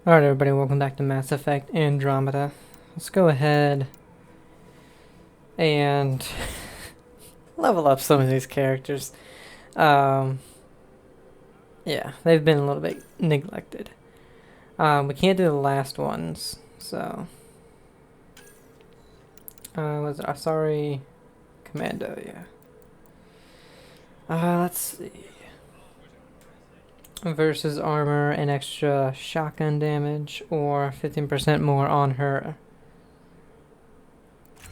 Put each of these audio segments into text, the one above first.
Alright everybody, welcome back to Mass Effect Andromeda. Let's go ahead and level up some of these characters. Yeah, they've been a little bit neglected. We can't do the last ones, so... was it Asari Commando, yeah. Let's see. Versus armor and extra shotgun damage, or 15% more on her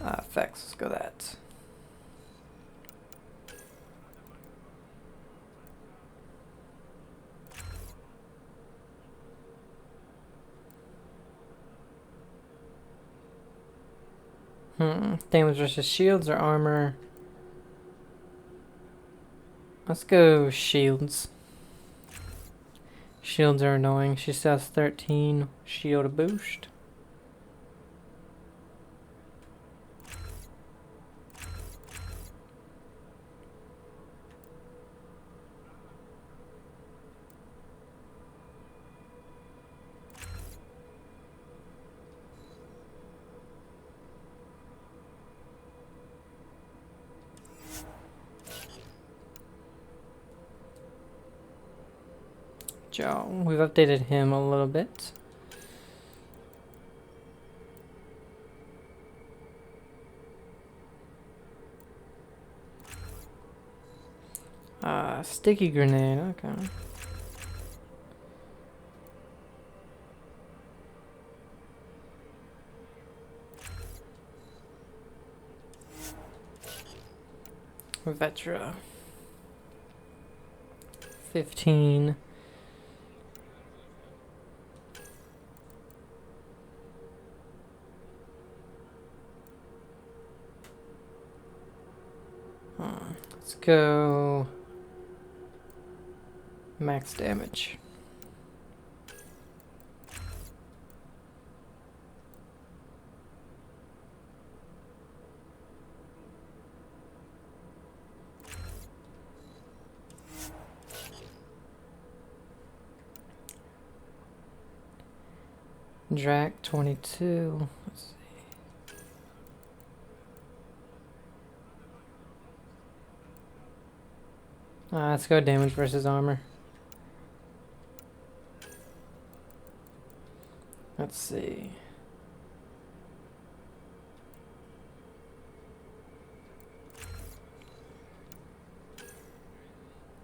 effects. Let's go that. Damage versus shields or armor. Let's go shields. Shields are annoying. She still has 13 shield boost. Joe, we've updated him a little bit. Sticky grenade, okay. Vetra. 15. Let's go max damage. Drac 22. Let's see. Let's go damage versus armor. Let's see.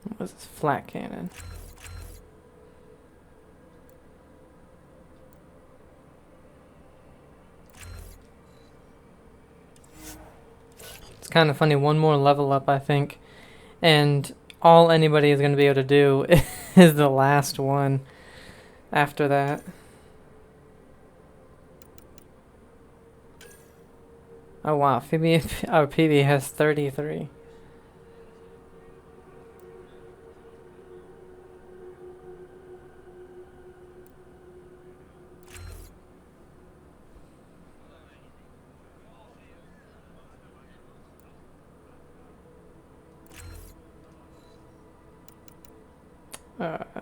What was this? Flat cannon. It's kind of funny. One more level up, I think, and all anybody is going to be able to do is the last one after that. Oh wow, our PB has 33.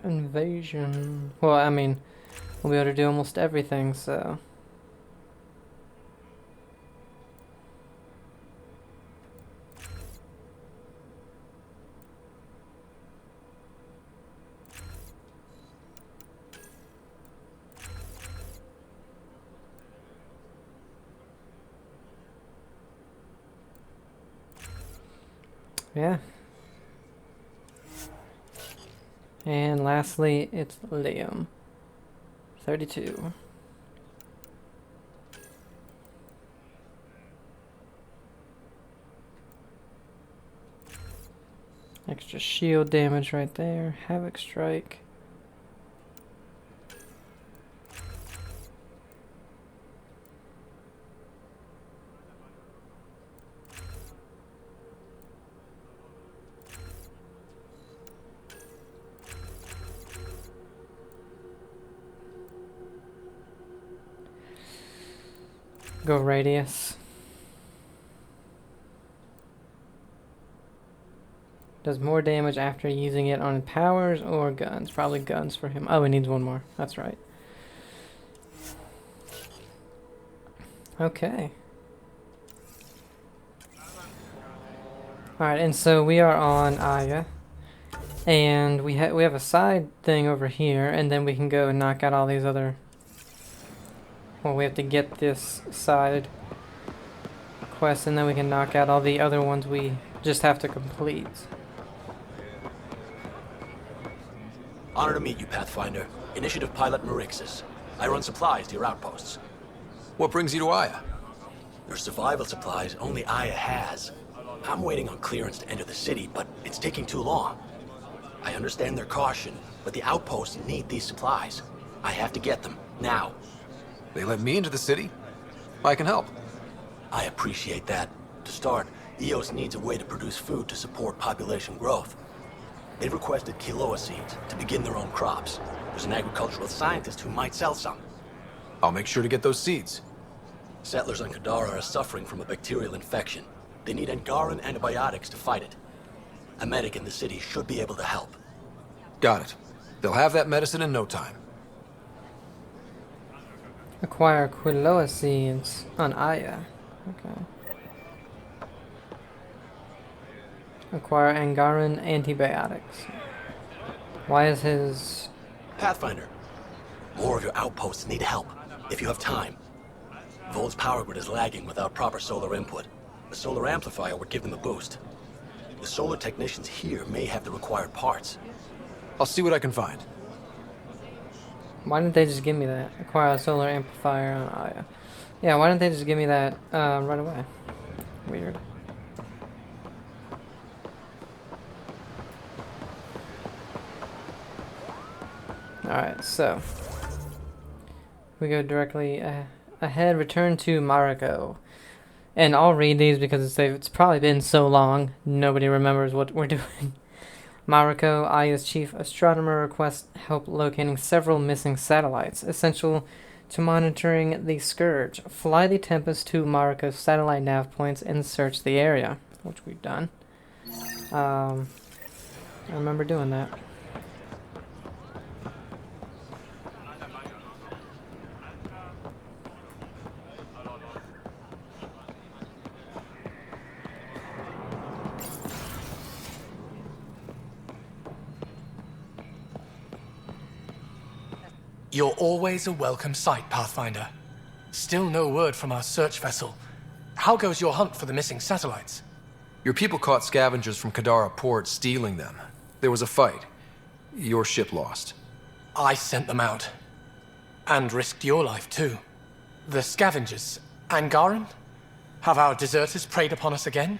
Invasion. Well, I mean, we'll be able to do almost everything, so... yeah. And lastly, it's Liam. 32. Extra shield damage right there. Havoc strike. Go radius. Does more damage after using it on powers or guns. Probably guns for him. Oh, he needs one more. That's right. Okay. Alright, and so we are on Aya. And we have a side thing over here, and then we can go and knock out all these other... Well, we have to get this side quest, and then we can knock out all the other ones we just have to complete. Honor to meet you, Pathfinder. Initiative Pilot Marixus. I run supplies to your outposts. What brings you to Aya? There's survival supplies only Aya has. I'm waiting on clearance to enter the city, but it's taking too long. I understand their caution, but the outposts need these supplies. I have to get them, now. They let me into the city? I can help. I appreciate that. To start, EOS needs a way to produce food to support population growth. They've requested quinoa seeds to begin their own crops. There's an agricultural scientist who might sell some. I'll make sure to get those seeds. Settlers on Kadara are suffering from a bacterial infection. They need Angaran antibiotics to fight it. A medic in the city should be able to help. Got it. They'll have that medicine in no time. Acquire quinoa seeds on Aya. Okay. Acquire Angaran antibiotics. Why is his... Pathfinder, more of your outposts need help, if you have time. Vol's power grid is lagging without proper solar input. The solar amplifier would give them a boost. The solar technicians here may have the required parts. I'll see what I can find. Why didn't they just give me that? Acquire a solar amplifier on Aya. Yeah, why didn't they just give me that right away? Weird. Alright, so we go directly ahead, return to Mariko. And I'll read these because it's probably been so long, nobody remembers what we're doing. Mariko, Aya's chief astronomer, requests help locating several missing satellites, essential to monitoring the Scourge. Fly the Tempest to Mariko's satellite nav points and search the area, which we've done. I remember doing that. You're always a welcome sight, Pathfinder. Still no word from our search vessel. How goes your hunt for the missing satellites? Your people caught scavengers from Kadara port stealing them. There was a fight. Your ship lost. I sent them out. And risked your life, too. The scavengers, Angaran? Have our deserters preyed upon us again?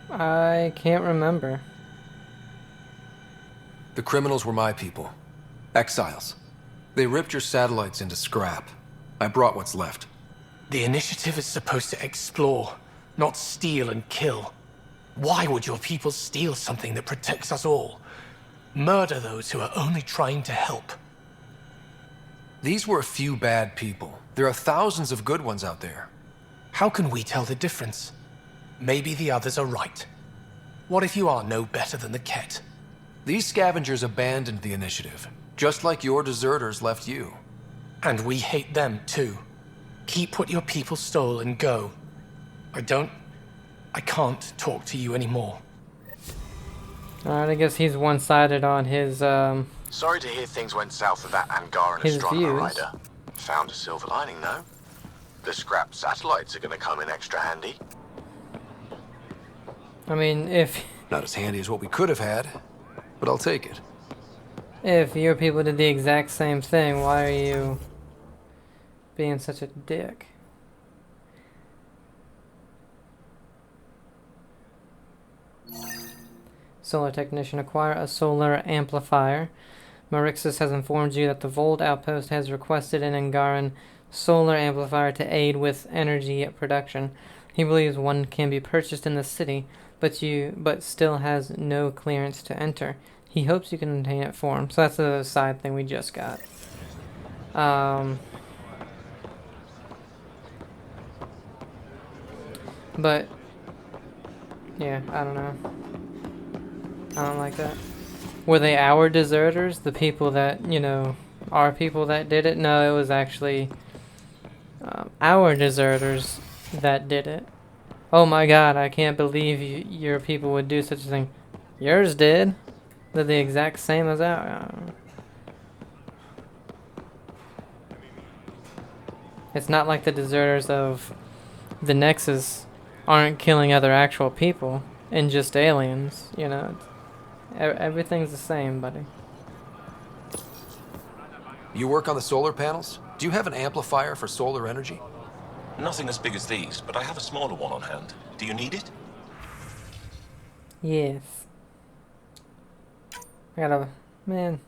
I can't remember. The criminals were my people. Exiles. They ripped your satellites into scrap. I brought what's left. The initiative is supposed to explore, not steal and kill. Why would your people steal something that protects us all? Murder those who are only trying to help. These were a few bad people. There are thousands of good ones out there. How can we tell the difference? Maybe the others are right. What if you are no better than the Ket? These scavengers abandoned the initiative, just like your deserters left you. And we hate them too. Keep what your people stole and go. I can't talk to you anymore. Alright, I guess he's one-sided on his, Sorry to hear things went south with that Angaran his astronomer views. rider. Found a silver lining, though. The scrap satellites are gonna come in extra handy. I mean, if Not as handy as what we could have had, but I'll take it. your people did the exact same thing, why are you being such a dick? Solar technician, acquire a solar amplifier. Marixus has informed you that the Volt outpost has requested an Angaran solar amplifier to aid with energy production. He believes one can be purchased in the city, but still has no clearance to enter. He hopes you can obtain it for him. So that's a side thing we just got. But yeah, I don't know. I don't like that. Were they our deserters? The people that, you know, our people that did it? No, it was actually our deserters that did it. Oh my god, I can't believe your people would do such a thing. Yours did. They're the exact same as our. It's not like the deserters of the Nexus aren't killing other actual people and just aliens, you know. Everything's the same, buddy. You work on the solar panels? Do you have an amplifier for solar energy? Nothing as big as these, but I have a smaller one on hand. Do you need it? Yes. I gotta... Man.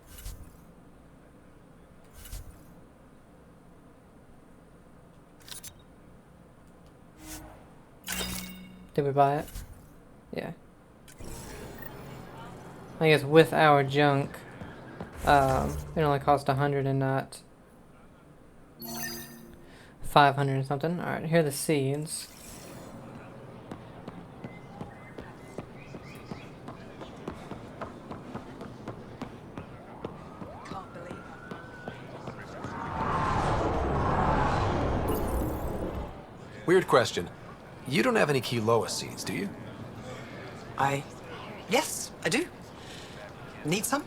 Did we buy it? Yeah. I guess with our junk, it only cost 100 and not 500 and something. Alright, here are the seeds. Weird question. You don't have any Kiloa seeds, do you? Yes, I do. Need some?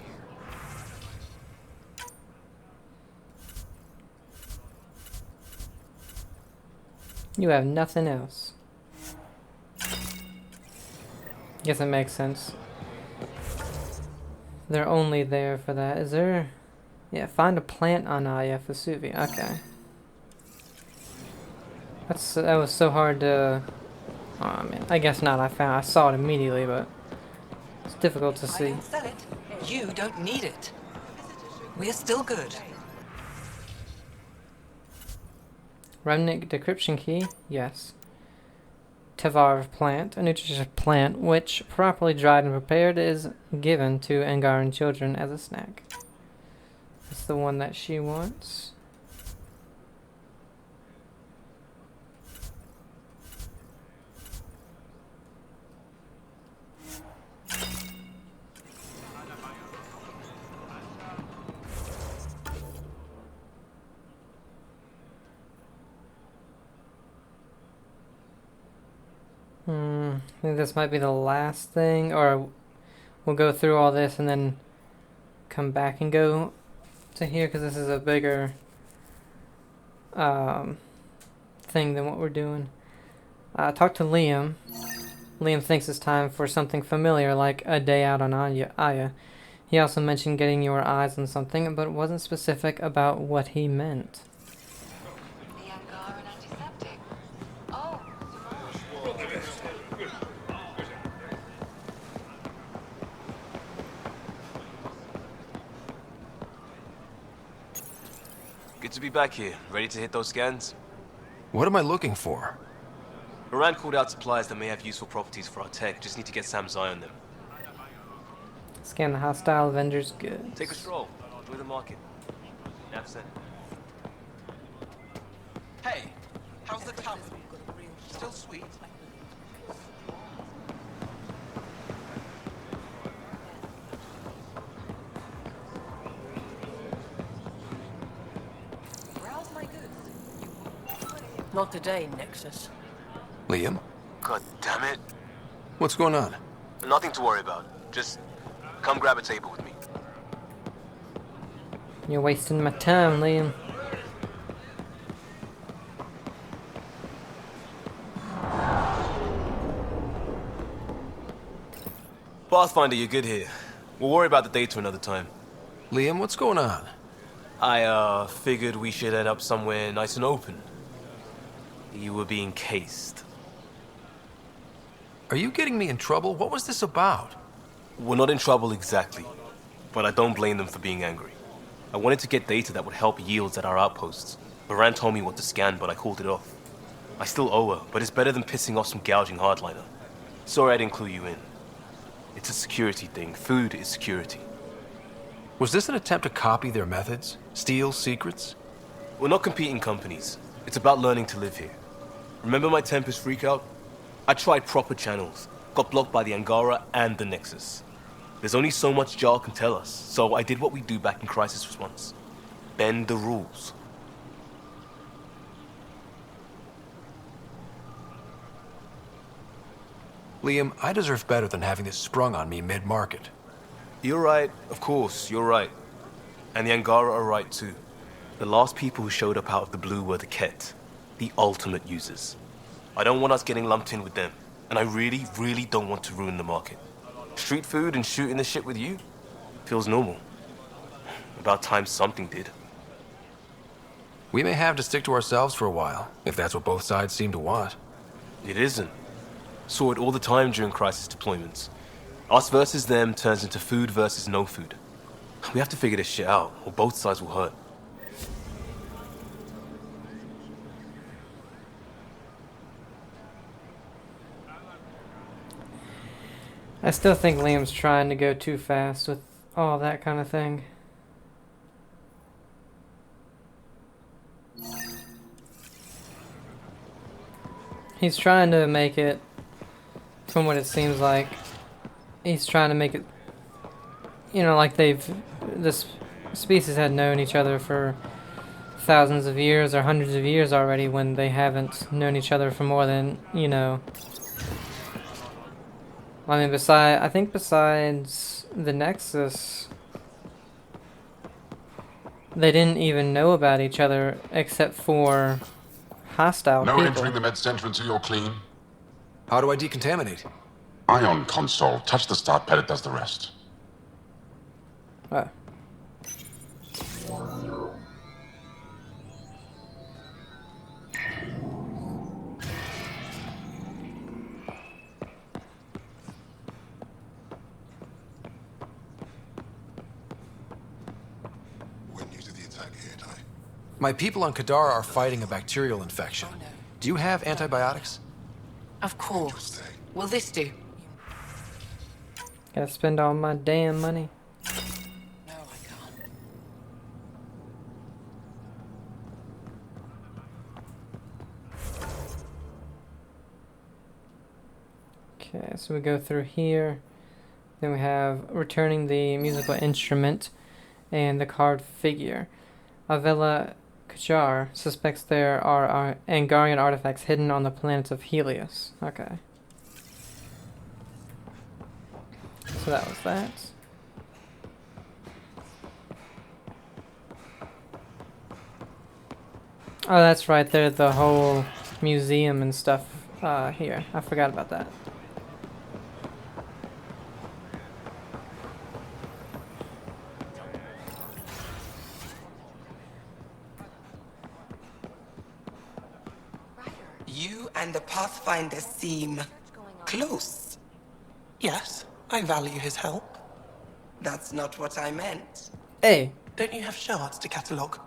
You have nothing else. Guess it makes sense. They're only there for that. Is there... Yeah, find a plant on Aya Vesuvi. Okay. That was so hard to... Oh man, I guess not. I saw it immediately, but it's difficult to I see. didn't sell it. You don't need it. We're still good. Remnant decryption key? Yes. Tevar plant, a nutritious plant which, properly dried and prepared, is given to Angaran children as a snack. That's the one that she wants. I think this might be the last thing, or we'll go through all this and then come back and go to here, because this is a bigger thing than what we're doing. Talk to Liam. Liam thinks it's time for something familiar, like a day out on Aya. He also mentioned getting your eyes on something, but wasn't specific about what he meant. The Angaran antiseptic. Oh, Good to be back here, ready to hit those scans. What am I looking for? Moran called out supplies that may have useful properties for our tech. Just need to get Sam's eye on them. Scan the hostile vendors' goods. Take a stroll. Enjoy the market. Nav sent. Hey, how's the town? Still sweet? Browse my goods. Not today, Nexus. Liam? God damn it. What's going on? Nothing to worry about. Just come grab a table with me. You're wasting my time, Liam. Pathfinder, you're good here. We'll worry about the data another time. Liam, what's going on? I, figured we should end up somewhere nice and open. You were being cased. Are you getting me in trouble? What was this about? We're not in trouble exactly, but I don't blame them for being angry. I wanted to get data that would help yields at our outposts. Moran told me what to scan, but I called it off. I still owe her, but it's better than pissing off some gouging hardliner. Sorry I didn't clue you in. It's a security thing. Food is security. Was this an attempt to copy their methods? Steal secrets? We're not competing companies. It's about learning to live here. Remember my Tempest freakout? I tried proper channels, got blocked by the Angara and the Nexus. There's only so much Jar can tell us, so I did what we do back in Crisis Response. Bend the rules. Liam, I deserve better than having this sprung on me mid-market. You're right, of course, you're right. And the Angara are right too. The last people who showed up out of the blue were the Ket, the ultimate users. I don't want us getting lumped in with them, and I really, really don't want to ruin the market. Street food and shooting the shit with you feels normal. About time something did. We may have to stick to ourselves for a while, if that's what both sides seem to want. It isn't. Saw it all the time during crisis deployments. Us versus them turns into food versus no food. We have to figure this shit out, or both sides will hurt. I still think Liam's trying to go too fast with all that kind of thing. He's trying to make it, from what it seems like, he's trying to make it, you know, like this species had known each other for thousands of years or hundreds of years already, when they haven't known each other for more than, you know, I mean, I think besides the Nexus, they didn't even know about each other except for hostile No people. entering the med center until you're clean. How do I decontaminate? Ion console. Touch the start pad, it does the rest. Oh. We're new to the attack here, Ty. My people on Kadar are fighting a bacterial infection. Do you have antibiotics? Of course. Will this do? Gotta spend all my damn money. No, I can't. Okay, so we go through here. Then we have returning the musical instrument and the card figure. Avila Kajar suspects there are Angarian artifacts hidden on the planets of Helios. Okay. So that was that. Oh, that's right there, the whole museum and stuff here. I forgot about that. You and the Pathfinder seem close. Yes, I value his help. That's not what I meant. Hey, Don't you have shards to catalogue?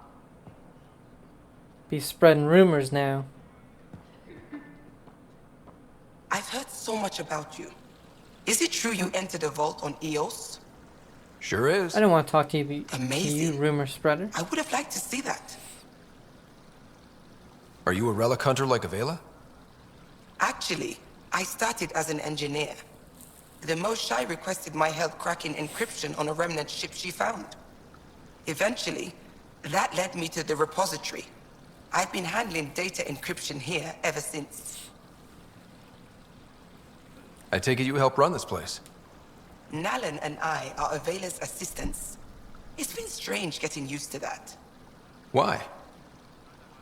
be spreading rumors now. I've heard so much about you. Is it true you entered a vault on Eos? Sure is. I don't want to talk to you, Amazing. rumor spreader. I would have liked to see that. Are you a relic hunter like Avela? Actually, I started as an engineer. The Most Shy requested my help cracking encryption on a remnant ship she found. Eventually, that led me to the repository. I've been handling data encryption here ever since. I take it you help run this place. Nalan and I are Avela's assistants. It's been strange getting used to that. Why?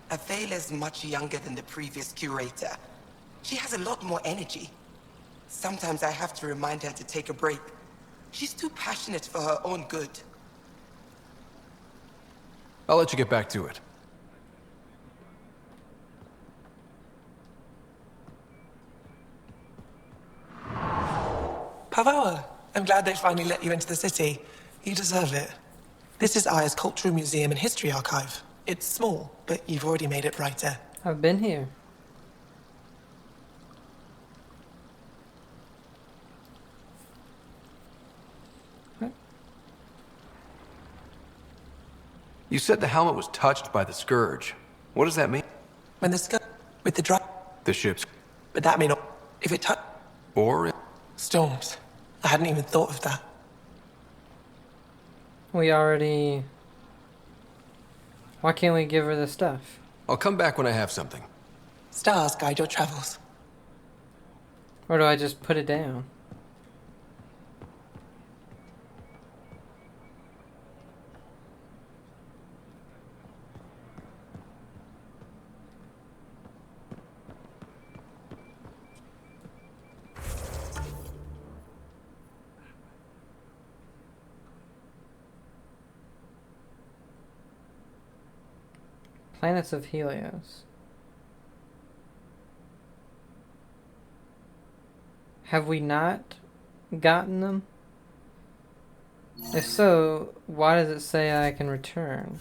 Avela's much younger than the previous curator. She has a lot more energy. Sometimes I have to remind her to take a break. She's too passionate for her own good. I'll let you get back to it. Pavawa, I'm glad they finally let you into the city. You deserve it. This is Aya's Cultural Museum and History Archive. It's small, but you've already made it brighter. I've been here. You said the helmet was touched by the Scourge. What does that mean? When the with the The ship's... but that may not. If If it touch... Or... Storms. I hadn't even thought of that. We already... Why can't we give her the stuff? I'll come back when I have something. Stars guide your travels. Or do I just put it down? Planets of Helios. Have we not gotten them? If so, why does it say I can return?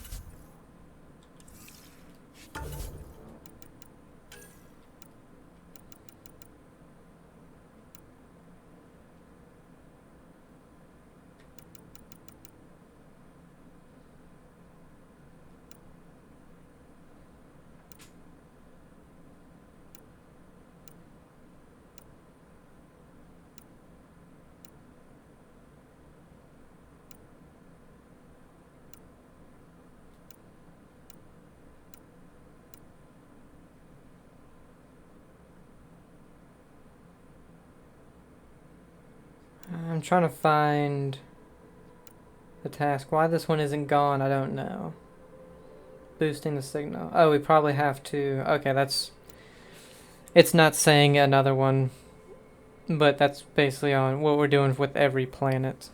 I'm trying to find the task. Why this one isn't gone, I don't know. Boosting the signal. Oh, we probably have to... Okay, that's... It's not saying another one, but that's basically on what we're doing with every planet.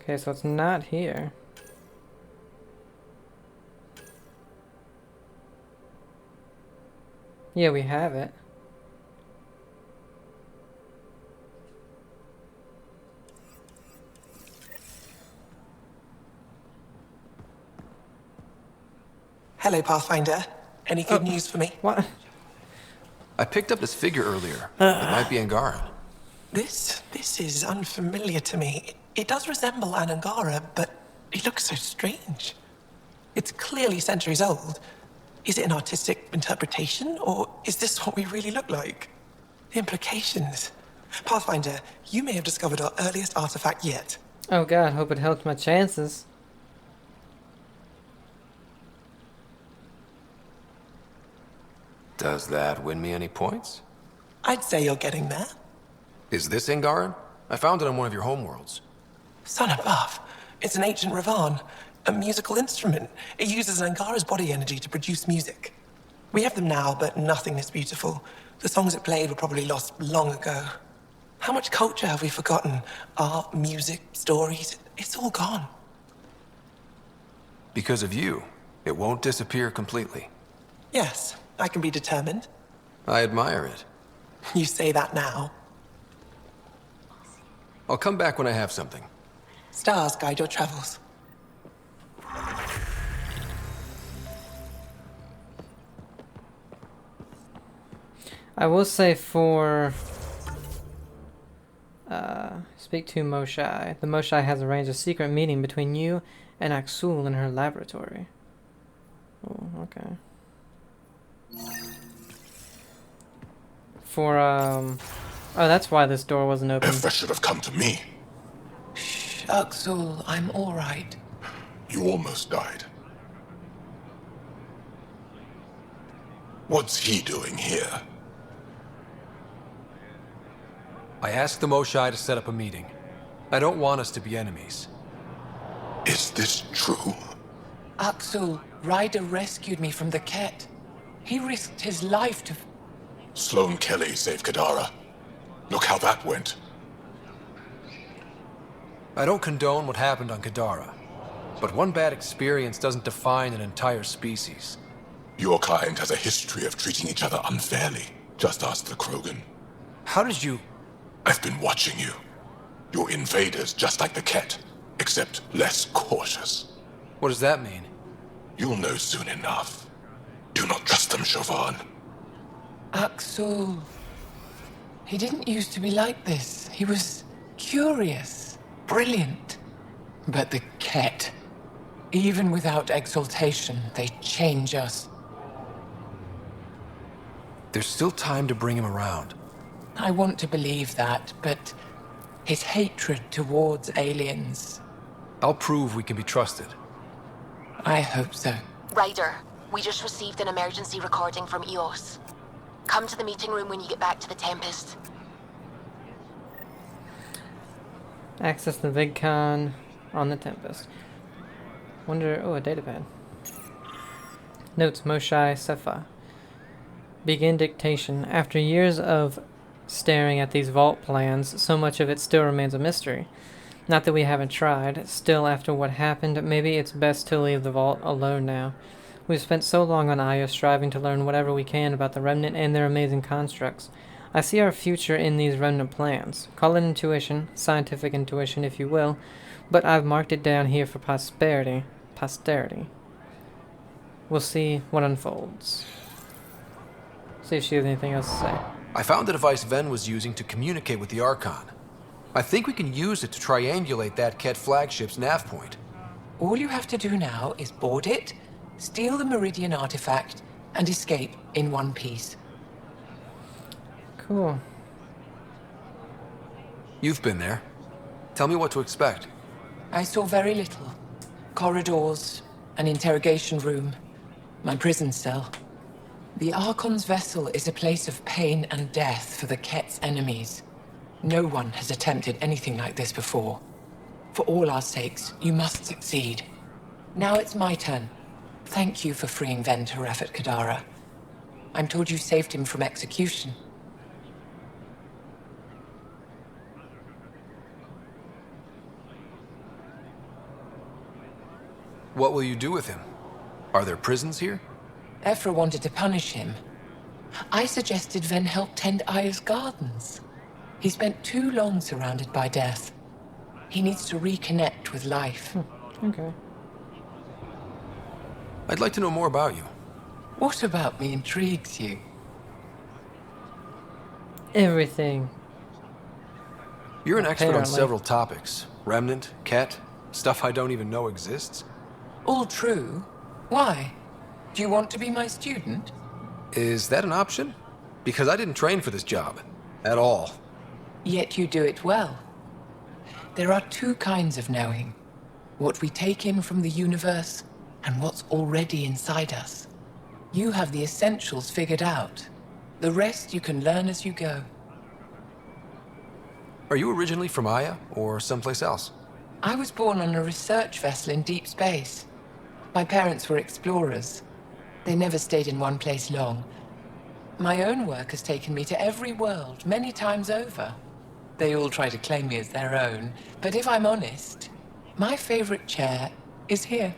Okay, so it's not here. Yeah, we have it. Hello, Pathfinder. Any good news for me? What? I picked up this figure earlier. It might be Angaran. This is unfamiliar to me. It does resemble an Angara, but it looks so strange. It's clearly centuries old. Is it an artistic interpretation, or is this what we really look like? The implications. Pathfinder, you may have discovered our earliest artifact yet. Oh god, hope it helped my chances. Does that win me any points? I'd say you're getting there. Is this Angaran? I found it on one of your homeworlds. Son above. It's an ancient Ravan. A musical instrument. It uses Angara's body energy to produce music. We have them now, but nothing is beautiful. The songs it played were probably lost long ago. How much culture have we forgotten? Art, music, stories, it's all gone. Because of you, it won't disappear completely. Yes, I can be determined. I admire it. You say that now. I'll come back when I have something. Stars guide your travels. I will say for... speak to Moshai. The Moshai has arranged a secret meeting between you and Aksul in her laboratory. Oh, okay. For, Oh, that's why this door wasn't open. If that should have come to me. Shh, Aksul, I'm all right. You almost died. What's he doing here? I asked the Moshai to set up a meeting. I don't want us to be enemies. Is this true? Aksul, Ryder rescued me from the Ket. He risked his life to... Sloane Kelly saved Kadara. Look how that went. I don't condone what happened on Kadara, but one bad experience doesn't define an entire species. Your kind has a history of treating each other unfairly. Just ask the Krogan. How did you... I've been watching you. You're invaders just like the Ket, except less cautious. What does that mean? You'll know soon enough. Do not trust them, Chauvin. Aksul. He didn't used to be like this. He was curious, brilliant. But the Ket, Even without exaltation, they change us. There's still time to bring him around. I want to believe that, but his hatred towards aliens... I'll prove we can be trusted. I hope so. Ryder, we just received an emergency recording from EOS. Come to the meeting room when you get back to the Tempest. Access the VidCon on the Tempest. Wonder... Oh, a datapad. Notes, Moshai Sefa. Begin dictation. After years of staring at these vault plans, so much of it still remains a mystery. Not that we haven't tried. Still, after what happened, maybe it's best to leave the vault alone now. We've spent so long on Io striving to learn whatever we can about the Remnant and their amazing constructs. I see our future in these Remnant plans. Call it intuition, scientific intuition if you will, but I've marked it down here for posterity. We'll see what unfolds. See if she has anything else to say. I found the device Ven was using to communicate with the Archon. I think we can use it to triangulate that Ket flagship's nav point. All you have to do now is board it, steal the Meridian artifact, and escape in one piece. Cool. You've been there. Tell me what to expect. I saw very little. Corridors, an interrogation room, my prison cell. The Archon's vessel is a place of pain and death for the Ket's enemies. No one has attempted anything like this before. For all our sakes, you must succeed. Now it's my turn. Thank you for freeing Ven to Rafat Kadara. I'm told you saved him from execution. What will you do with him? Are there prisons here? Ephra wanted to punish him. I suggested Ven help tend Aya's gardens. He spent too long surrounded by death. He needs to reconnect with life. Okay. I'd like to know more about you. What about me intrigues you? Everything. You're an expert on Apparently. several topics. Remnant, Ket, stuff I don't even know exists. All true. Why? Do you want to be my student? Is that an option? Because I didn't train for this job. At all. Yet you do it well. There are two kinds of knowing. What we take in from the universe, and what's already inside us. You have the essentials figured out. The rest you can learn as you go. Are you originally from Aya, or someplace else? I was born on a research vessel in deep space. My parents were explorers. They never stayed in one place long. My own work has taken me to every world, many times over. They all try to claim me as their own, but if I'm honest, my favorite chair is here.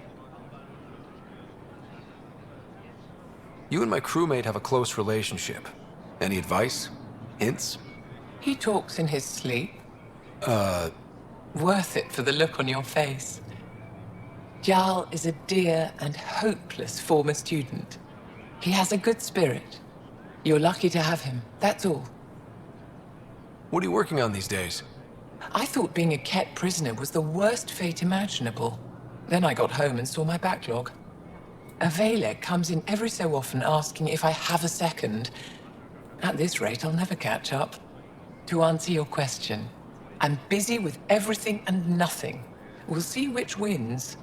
You and my crewmate have a close relationship. Any advice? Hints? He talks in his sleep. Worth it for the look on your face. Jarl is a dear and hopeless former student. He has a good spirit. You're lucky to have him, that's all. What are you working on these days? I thought being a Ket prisoner was the worst fate imaginable. Then I got home and saw my backlog. A Valek comes in every so often asking if I have a second. At this rate, I'll never catch up. To answer your question, I'm busy with everything and nothing. We'll see which wins.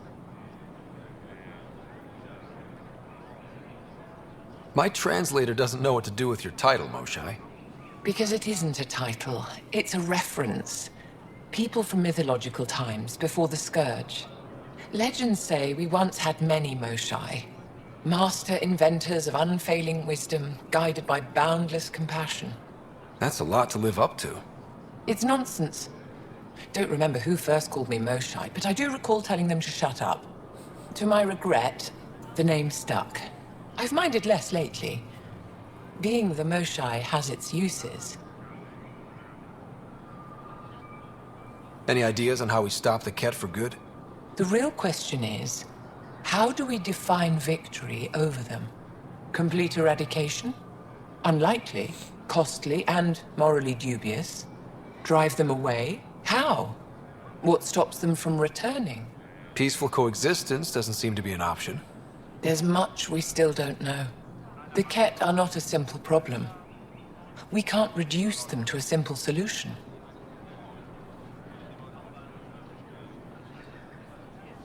My translator doesn't know what to do with your title, Moshai. Because it isn't a title, it's a reference. People from mythological times before the Scourge. Legends say we once had many Moshai. Master inventors of unfailing wisdom, guided by boundless compassion. That's a lot to live up to. It's nonsense. Don't remember who first called me Moshai, but I do recall telling them to shut up. To my regret, the name stuck. I've minded less lately. Being the Moshai has its uses. Any ideas on how we stop the Ket for good? The real question is, how do we define victory over them? Complete eradication? Unlikely, costly, and morally dubious. Drive them away? How? What stops them from returning? Peaceful coexistence doesn't seem to be an option. There's much we still don't know. The Ket are not a simple problem. We can't reduce them to a simple solution.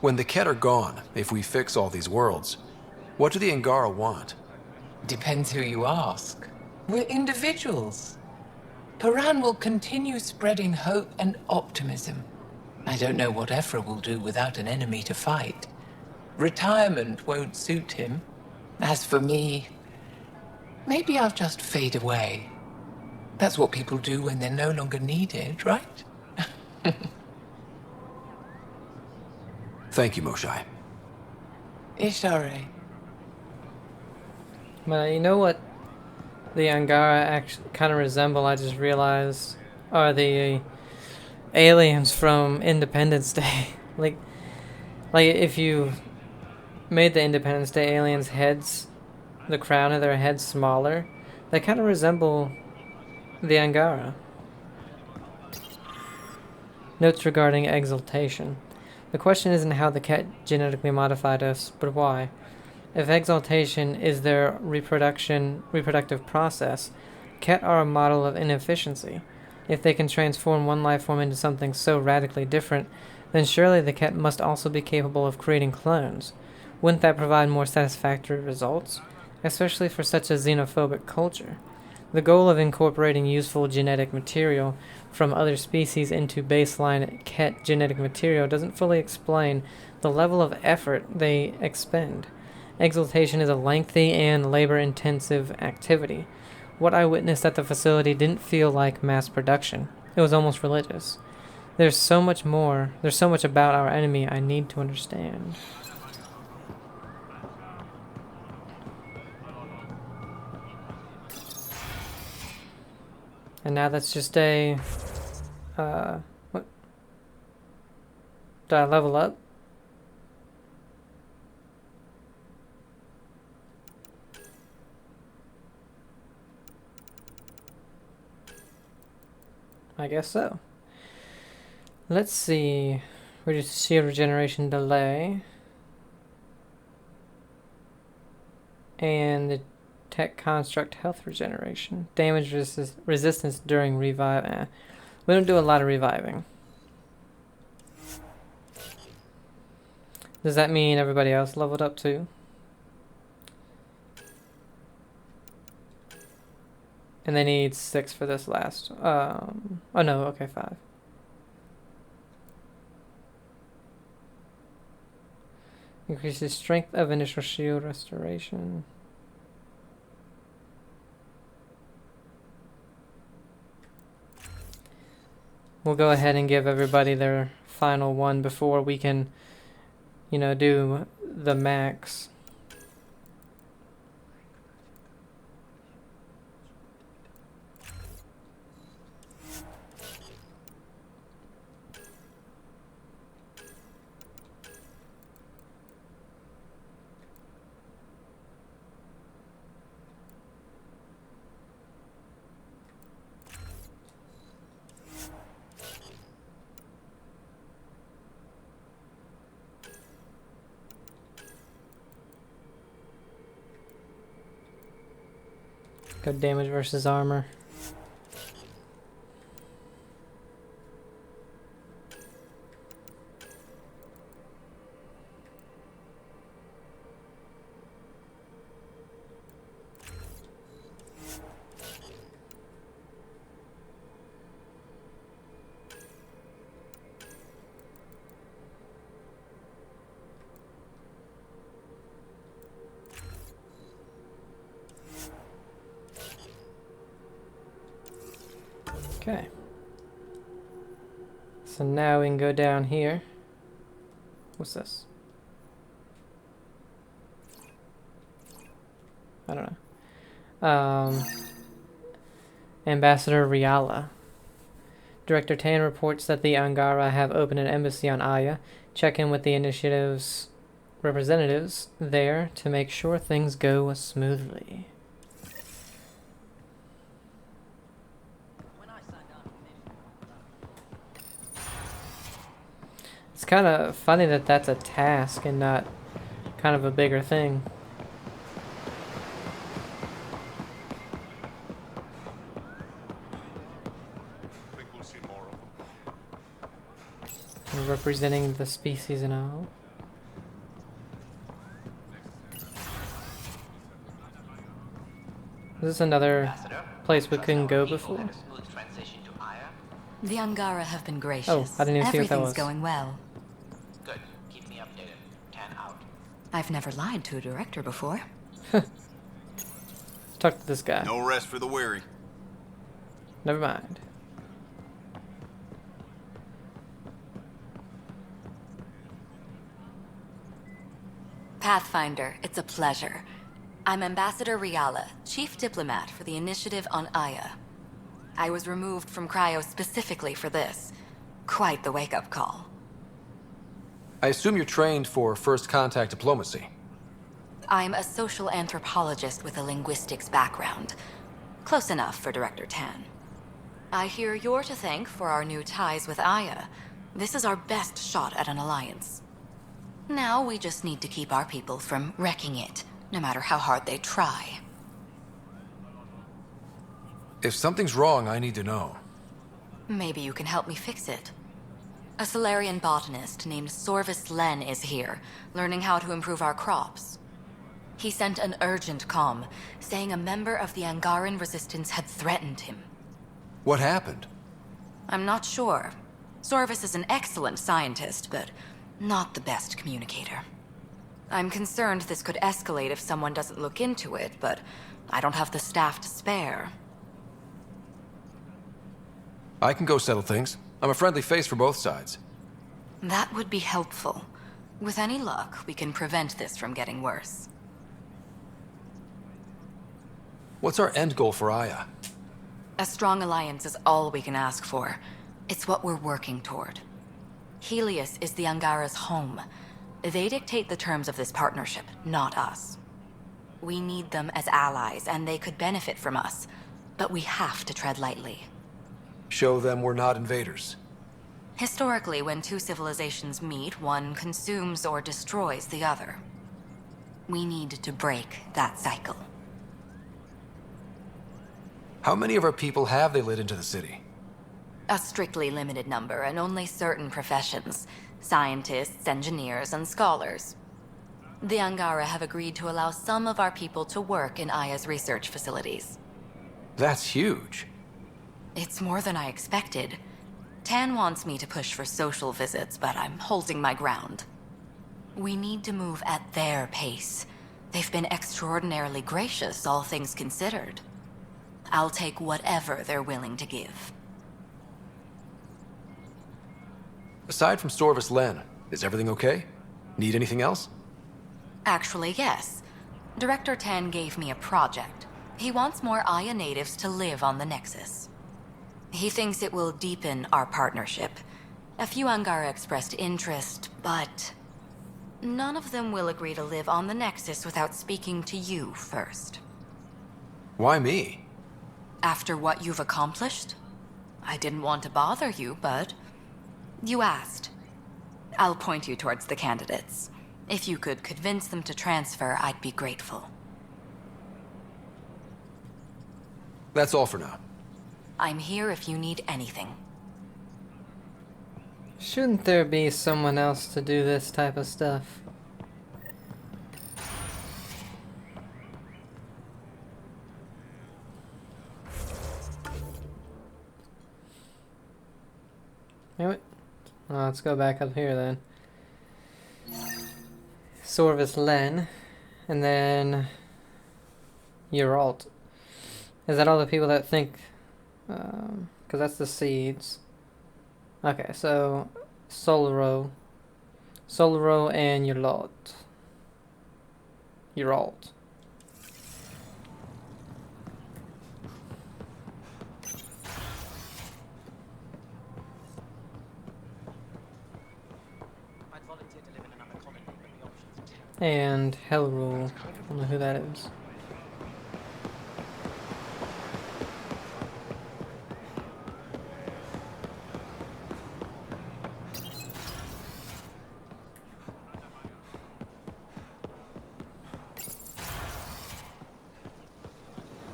When the Ket are gone, if we fix all these worlds, what do the Angara want? Depends who you ask. We're individuals. Paran will continue spreading hope and optimism. I don't know what Ephra will do without an enemy to fight. Retirement won't suit him. As for me, maybe I'll just fade away. That's what people do when they're no longer needed, right? Thank you, Moshae. Ishare. But you know what the Angara actually kind of resemble, I just realized, are the aliens from Independence Day. like if you made the Independence Day aliens' heads, the crown of their heads smaller, they kind of resemble the Angara. Notes regarding exaltation. The question isn't how the Ket genetically modified us, but why. If exaltation is their reproductive process, Ket are a model of inefficiency. If they can transform one life form into something so radically different, then surely the Ket must also be capable of creating clones. Wouldn't that provide more satisfactory results, especially for such a xenophobic culture? The goal of incorporating useful genetic material from other species into baseline Ket genetic material doesn't fully explain the level of effort they expend. Exaltation is a lengthy and labor-intensive activity. What I witnessed at the facility didn't feel like mass production. It was almost religious. There's so much about our enemy I need to understand. And now that's just a... what? Did I level up? I guess so. Let's see. Reduce shield regeneration delay. And the tech construct health regeneration. Damage resistance during revive. We don't do a lot of reviving. Does that mean everybody else leveled up too? And they need 6 for this last. Oh no, okay, 5. Increases strength of initial shield restoration. We'll go ahead and give everybody their final one before we can, do the max. Go damage versus armor. Okay. So now we can go down here. What's this? I don't know. Ambassador Riala. Director Tan reports that the Angara have opened an embassy on Aya. Check in with the initiative's representatives there to make sure things go smoothly. It's kind of funny that that's a task and not kind of a bigger thing. Representing the species and all. Is this another place we couldn't go before? The Angara have been gracious. Oh, I didn't even see what that was. Everything's going well. Good. Keep me updated. 10 out. I've never lied to a director before. Let's talk to this guy. No rest for the weary. Never mind. Pathfinder, it's a pleasure. I'm Ambassador Riala, Chief Diplomat for the Initiative on Aya. I was removed from Cryo specifically for this. Quite the wake-up call. I assume you're trained for first contact diplomacy. I'm a social anthropologist with a linguistics background. Close enough for Director Tan. I hear you're to thank for our new ties with Aya. This is our best shot at an alliance. Now we just need to keep our people from wrecking it, no matter how hard they try. If something's wrong, I need to know. Maybe you can help me fix it. A Solarian botanist named Sorvis Len is here, learning how to improve our crops. He sent an urgent comm, saying a member of the Angaran resistance had threatened him. What happened? I'm not sure. Sorvis is an excellent scientist, but not the best communicator. I'm concerned this could escalate if someone doesn't look into it, but I don't have the staff to spare. I can go settle things. I'm a friendly face for both sides. That would be helpful. With any luck, we can prevent this from getting worse. What's our end goal for Aya? A strong alliance is all we can ask for. It's what we're working toward. Helios is the Angara's home. They dictate the terms of this partnership, not us. We need them as allies, and they could benefit from us. But we have to tread lightly. Show them we're not invaders. Historically, when two civilizations meet, one consumes or destroys the other. We need to break that cycle. How many of our people have they let into the city? A strictly limited number, and only certain professions. Scientists, engineers, and scholars. The Angara have agreed to allow some of our people to work in Aya's research facilities. That's huge. It's more than I expected. Tan wants me to push for social visits, but I'm holding my ground. We need to move at their pace. They've been extraordinarily gracious, all things considered. I'll take whatever they're willing to give. Aside from Sorvis Len, is everything okay? Need anything else? Actually, yes. Director Tan gave me a project. He wants more Aya natives to live on the Nexus. He thinks it will deepen our partnership. A few Angara expressed interest, but none of them will agree to live on the Nexus without speaking to you first. Why me? After what you've accomplished? I didn't want to bother you, but you asked. I'll point you towards the candidates. If you could convince them to transfer, I'd be grateful. That's all for now. I'm here if you need anything. Shouldn't there be someone else to do this type of stuff? Anyway, let's go back up here then. Sorvis Len, and then Uralt. Is that all the people that think? Because that's the seeds. Okay, so Solaro and Uralt. And Hellrule. I don't know who that is.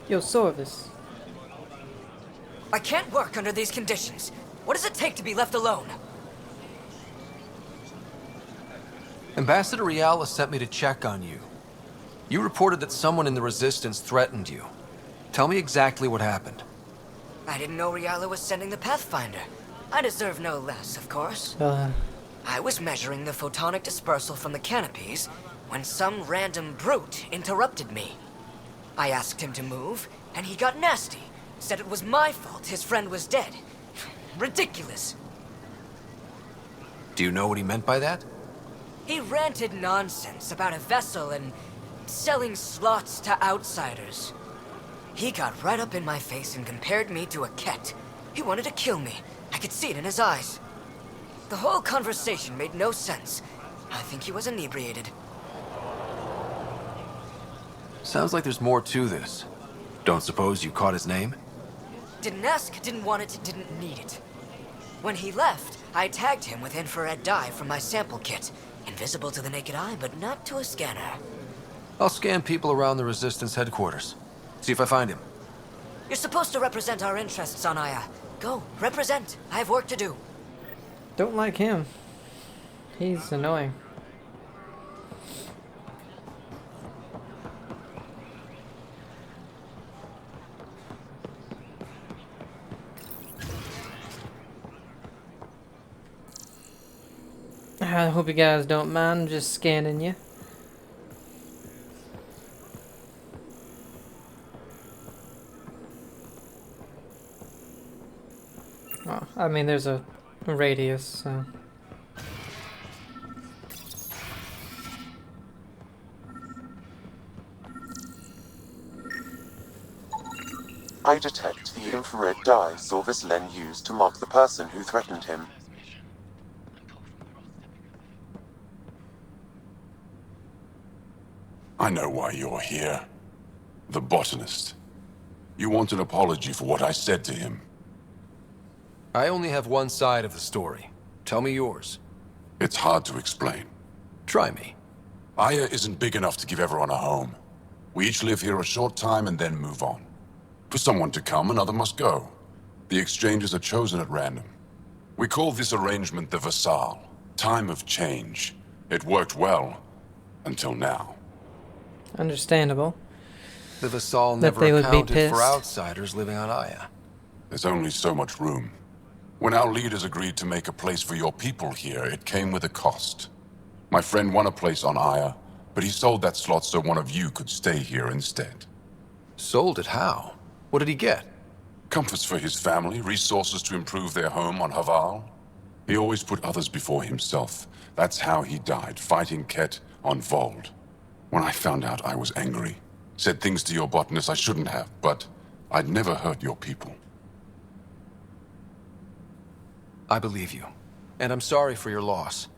Yo, Sorvis. I can't work under these conditions. What does it take to be left alone? Ambassador Riala sent me to check on you. You reported that someone in the Resistance threatened you. Tell me exactly what happened. I didn't know Riala was sending the Pathfinder. I deserve no less, of course. I was measuring the photonic dispersal from the canopies when some random brute interrupted me. I asked him to move, and he got nasty. Said it was my fault his friend was dead. Ridiculous. Do you know what he meant by that? He ranted nonsense about a vessel and selling slots to outsiders. He got right up in my face and compared me to a ket. He wanted to kill me. I could see it in his eyes. The whole conversation made no sense. I think he was inebriated. Sounds like there's more to this. Don't suppose you caught his name? Didn't ask, didn't want it, didn't need it. When he left, I tagged him with infrared dye from my sample kit. Invisible to the naked eye, but not to a scanner. I'll scan people around the Resistance headquarters. See if I find him. You're supposed to represent our interests on Aya. Go, represent. I have work to do. Don't like him. He's annoying. I hope you guys don't mind. I'm just scanning you. Oh, I mean, there's a radius, so. I detect the infrared dye Sorvis Len used to mark the person who threatened him. I know why you're here. The botanist. You want an apology for what I said to him. I only have one side of the story. Tell me yours. It's hard to explain. Try me. Aya isn't big enough to give everyone a home. We each live here a short time and then move on. For someone to come, another must go. The exchanges are chosen at random. We call this arrangement the Vassal. Time of change. It worked well. Until now. Understandable. The Vassal That never they would be accounted pissed. for outsiders living on Aya. There's only so much room. When our leaders agreed to make a place for your people here, it came with a cost. My friend won a place on Aya, but he sold that slot so one of you could stay here instead. Sold it how? What did he get? Comforts for his family, resources to improve their home on Haval. He always put others before himself. That's how he died, fighting Ket on Vold. When I found out, I was angry. Said things to your botanist I shouldn't have, but I'd never hurt your people. I believe you. And I'm sorry for your loss.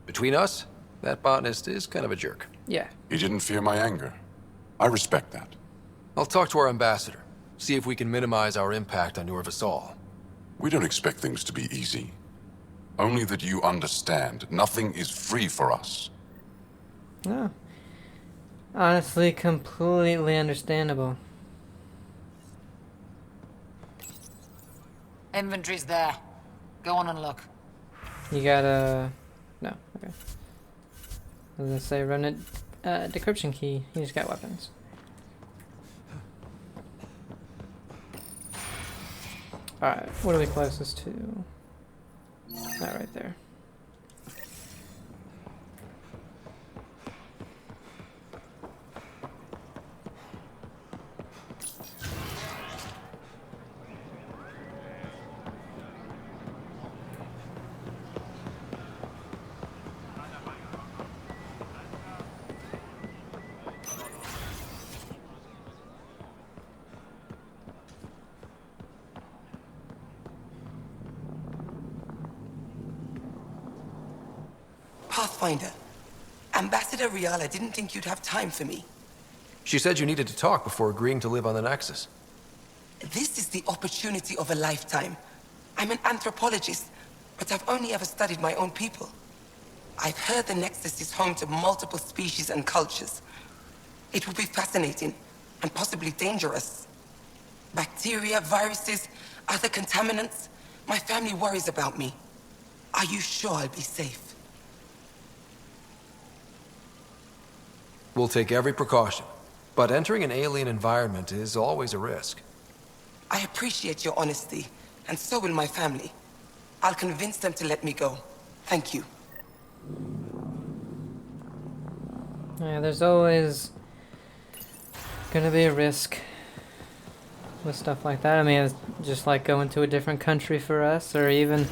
Between us, that botanist is kind of a jerk. Yeah. He didn't fear my anger. I respect that. I'll talk to our ambassador. See if we can minimize our impact on your Vassal. We don't expect things to be easy. Only that you understand, nothing is free for us. No. Honestly, completely understandable. Inventory's there. Go on and look. You got a... No, okay. I was gonna say remnant decryption key. You just got weapons. Alright, what are we closest to? That right there. Pathfinder, Ambassador Riala didn't think you'd have time for me. She said you needed to talk before agreeing to live on the Nexus. This is the opportunity of a lifetime. I'm an anthropologist, but I've only ever studied my own people. I've heard the Nexus is home to multiple species and cultures. It will be fascinating, and possibly dangerous. Bacteria, viruses, other contaminants. My family worries about me. Are you sure I'll be safe? We'll take every precaution. But entering an alien environment is always a risk. I appreciate your honesty, and so will my family. I'll convince them to let me go. Thank you. Yeah, there's always gonna be a risk with stuff like that. I mean, it's just like going to a different country for us, or even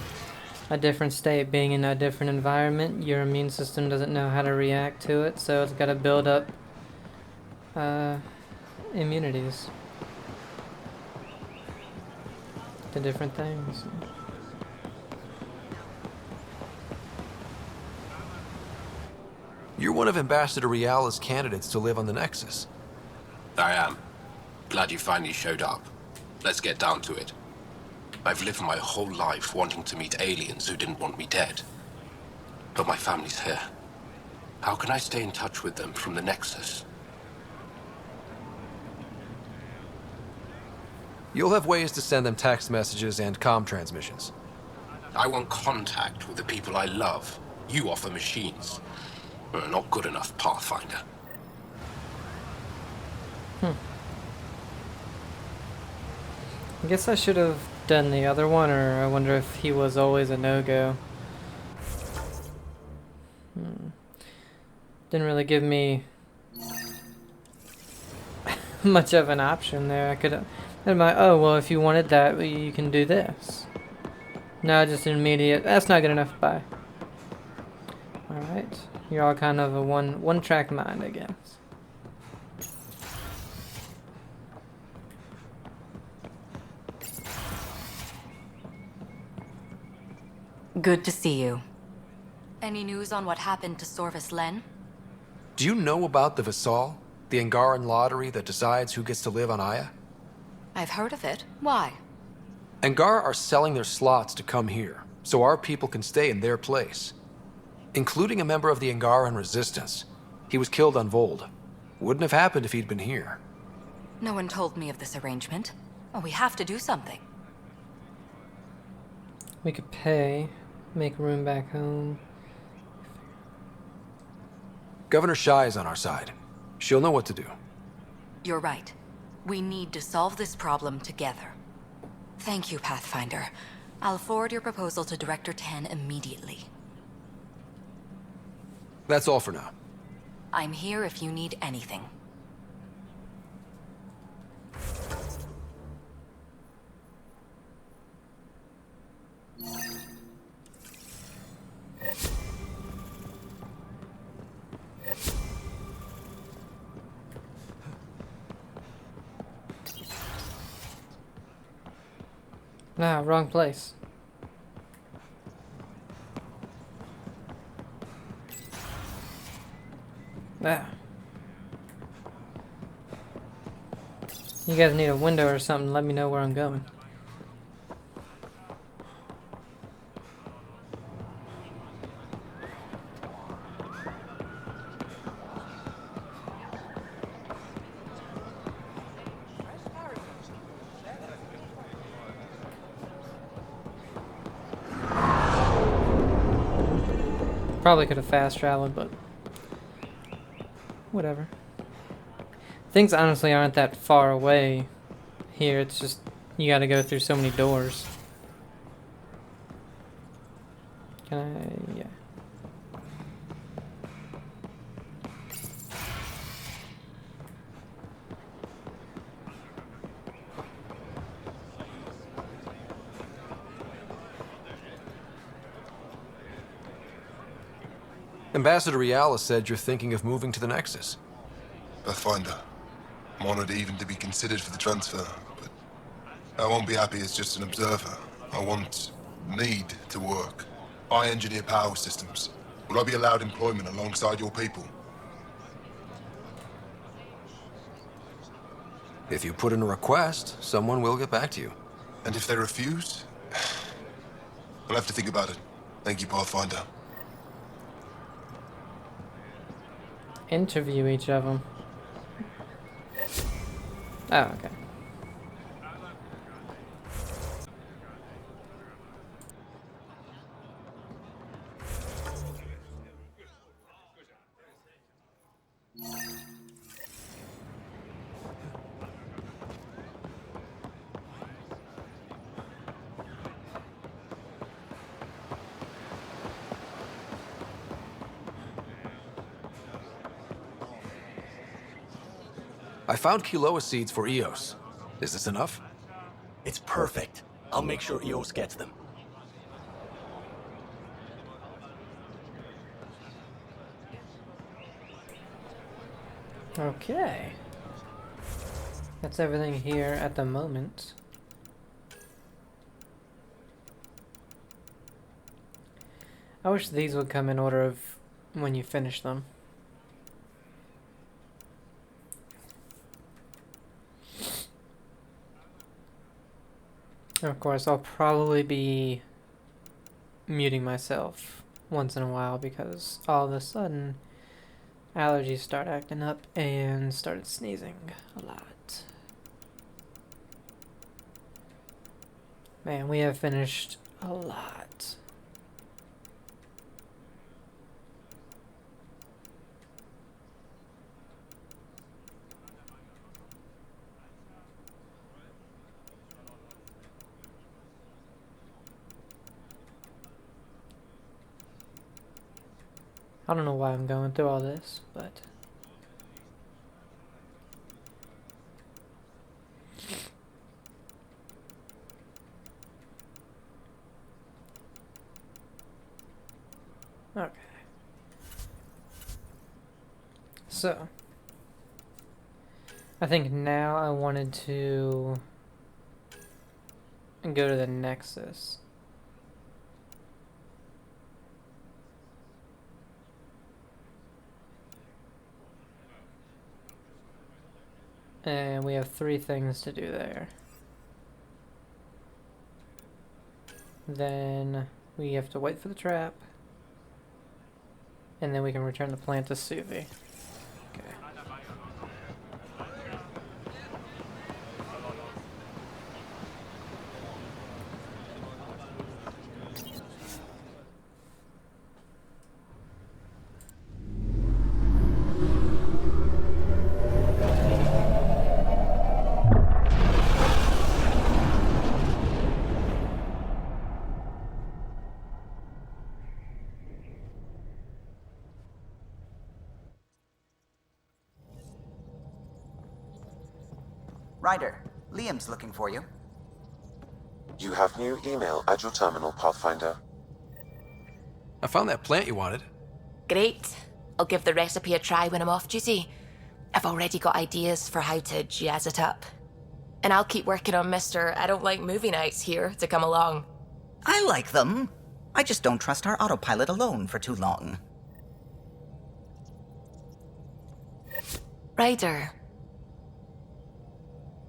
a different state, being in a different environment. Your immune system doesn't know how to react to it, so it's got to build up immunities to different things. You're one of Ambassador Riala's candidates to live on the Nexus. I am. Glad you finally showed up. Let's get down to it. I've lived my whole life wanting to meet aliens who didn't want me dead. But my family's here. How can I stay in touch with them from the Nexus? You'll have ways to send them text messages and comm transmissions. I want contact with the people I love. You offer machines. Not good enough, Pathfinder. I guess I should have done the other one, or I wonder if he was always a no-go. Didn't really give me much of an option there. I could have been like, oh, well, if you wanted that, you can do this. No, just an immediate, that's not good enough, bye. Alright, you're all kind of a one-track mind, I guess. Good to see you. Any news on what happened to Sorvis Len? Do you know about the Visal? The Angaran lottery that decides who gets to live on Aya? I've heard of it. Why? Angar are selling their slots to come here, so our people can stay in their place. Including a member of the Angaran resistance. He was killed on Vold. Wouldn't have happened if he'd been here. No one told me of this arrangement. Oh, we have to do something. We could pay, make room back home. Governor Shai is on our side. She'll know what to do. You're right. We need to solve this problem together. Thank you, Pathfinder. I'll forward your proposal to Director Tan immediately. That's all for now. I'm here if you need anything. Nah, wrong place. Ah. You guys need a window or something, let me know where I'm going. Probably could have fast traveled, but whatever. Things honestly aren't that far away here. It's just you gotta go through so many doors. Can I? Yeah. Ambassador Riala said you're thinking of moving to the Nexus. Pathfinder. I'm honored even to be considered for the transfer, but I won't be happy as just an observer. I need to work. I engineer power systems. Will I be allowed employment alongside your people? If you put in a request, someone will get back to you. And if they refuse? I'll have to think about it. Thank you, Pathfinder. Interview each of them. Oh, okay. I found Kiloa seeds for Eos. Is this enough? It's perfect. I'll make sure Eos gets them. Okay. That's everything here at the moment. I wish these would come in order of when you finish them. Of course, I'll probably be muting myself once in a while because all of a sudden allergies start acting up and started sneezing a lot. Man, we have finished a lot. I don't know why I'm going through all this, but okay. So I think now I wanted to go to the Nexus. And we have 3 things to do there. Then we have to wait for the trap. And then we can return the plant to Suvi. Okay. Ryder, Liam's looking for you. You have new email at your terminal, Pathfinder. I found that plant you wanted. Great. I'll give the recipe a try when I'm off duty. I've already got ideas for how to jazz it up. And I'll keep working on Mr. I don't like movie nights here to come along. I like them. I just don't trust our autopilot alone for too long. Ryder.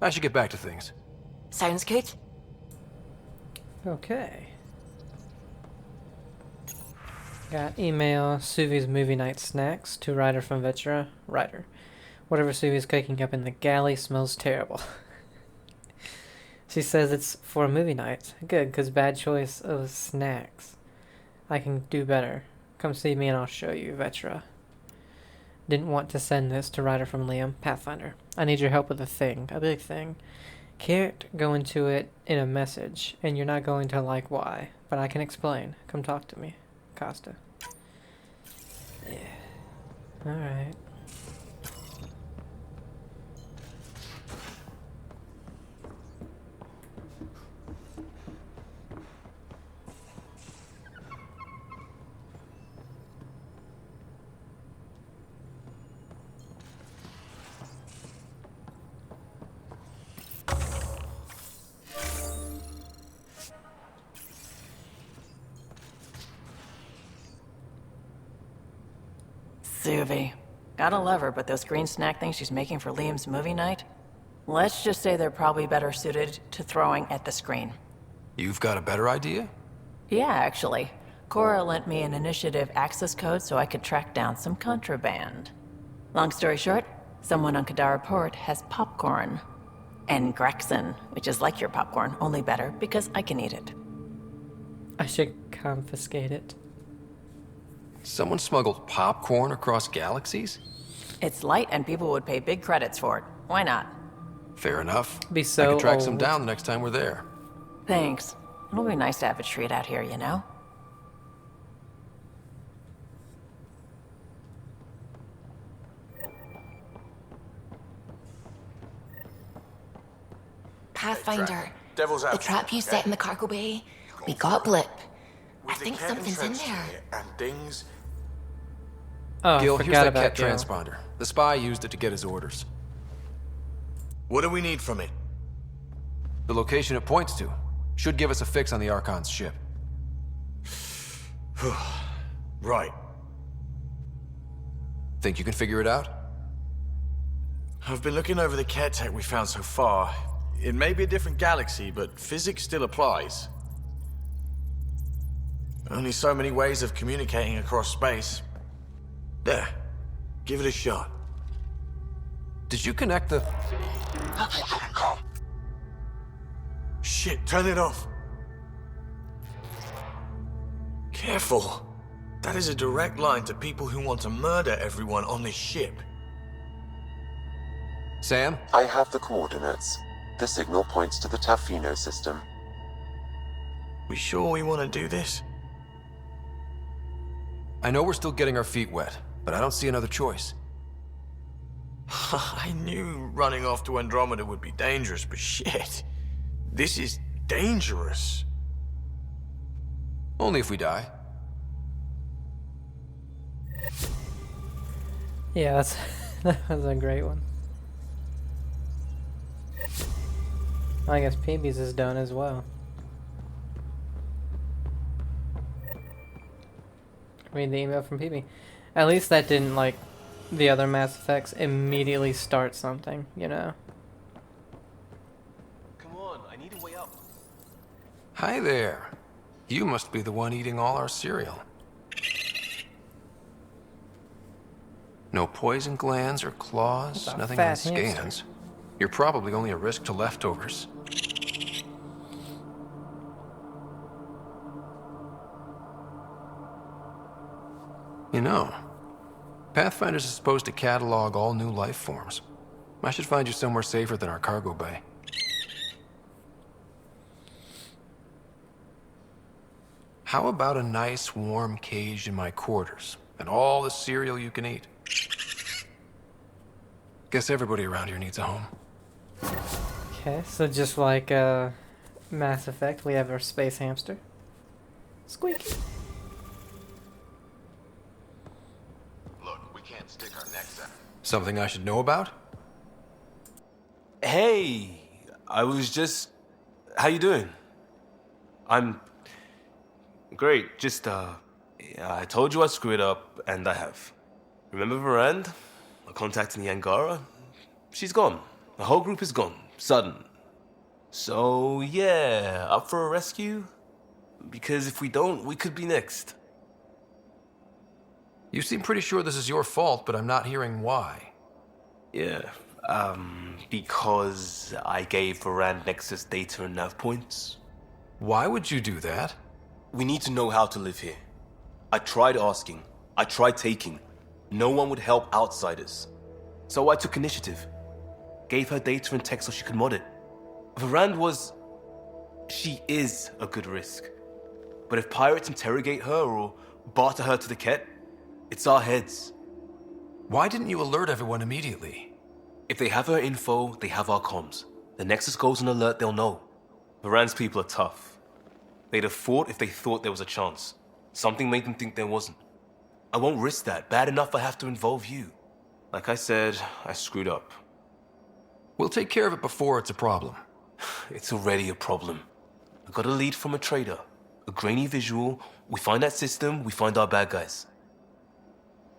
I should get back to things. Sounds good. Okay. Got email, Suvi's movie night snacks to Ryder from Vetra. Ryder. Whatever Suvi's cooking up in the galley smells terrible. She says it's for a movie night. Good, because bad choice of snacks. I can do better. Come see me and I'll show you, Vetra. Didn't want to send this to Ryder from Liam, Pathfinder. I need your help with a thing, a big thing. Can't go into it in a message, and you're not going to like why, but I can explain. Come talk to me, Costa. Yeah. Alright. Suvi. Gotta love her, but those green snack things she's making for Liam's movie night? Let's just say they're probably better suited to throwing at the screen. You've got a better idea? Yeah, actually. Cora lent me an initiative access code so I could track down some contraband. Long story short, someone on Kadara Port has popcorn. And Grexon, which is like your popcorn, only better because I can eat it. I should confiscate it. Someone smuggled popcorn across galaxies? It's light and people would pay big credits for it. Why not? Fair enough. Be so I can track old. some down the next time we're there. Thanks. It'll be nice to have a treat out here, you know? Pathfinder. Devil's The advocate, trap you okay? set in the cargo bay. We got a blip. I With the think cat something's in entrenched there. here and things. Oh, Gil, I here's forgot that about Ket Gil. transponder. The spy used it to get his orders. What do we need from it? The location it points to should give us a fix on the Archon's ship. Right. Think you can figure it out? I've been looking over the care tech we found so far. It may be a different galaxy, but physics still applies. Only so many ways of communicating across space. There. Give it a shot. Did you connect the... Shit, turn it off. Careful. That is a direct line to people who want to murder everyone on this ship. Sam? I have the coordinates. The signal points to the Tafino system. We sure we want to do this? I know we're still getting our feet wet, but I don't see another choice. I knew running off to Andromeda would be dangerous, but shit. This is dangerous. Only if we die. Yeah, that was a great one. I guess PB's is done as well. Read the email from PB. At least that didn't, like, the other Mass Effects immediately start something, you know? Come on, I need a way up. Hi there. You must be the one eating all our cereal. No poison glands or claws, That's a nothing fat on scans. hamster. You're probably only a risk to leftovers. You know, Pathfinders is supposed to catalog all new life forms. I should find you somewhere safer than our cargo bay. How about a nice warm cage in my quarters and all the cereal you can eat? Guess everybody around here needs a home. Okay, so just like Mass Effect, we have our space hamster. Squeaky. Look, we can't stick our necks out. Something I should know about? Hey, I was just... How you doing? I'm... Great, just, I told you I'd screw it up, and I have. Remember Varand? I contacted the Angara? She's gone. The whole group is gone. Sudden. So, yeah, up for a rescue? Because if we don't, we could be next. You seem pretty sure this is your fault, but I'm not hearing why. Yeah, because I gave Varand Nexus data and nav points. Why would you do that? We need to know how to live here. I tried asking. I tried taking. No one would help outsiders. So I took initiative. Gave her data and tech so she could mod it. Varand was... She is a good risk. But if pirates interrogate her or barter her to the Ket, it's our heads. Why didn't you alert everyone immediately? If they have her info, they have our comms. The Nexus goes on alert, they'll know. Varand's people are tough. They'd have fought if they thought there was a chance. Something made them think there wasn't. I won't risk that. Bad enough I have to involve you. Like I said, I screwed up. We'll take care of it before it's a problem. It's already a problem. I got a lead from a trader. A grainy visual. We find that system, we find our bad guys.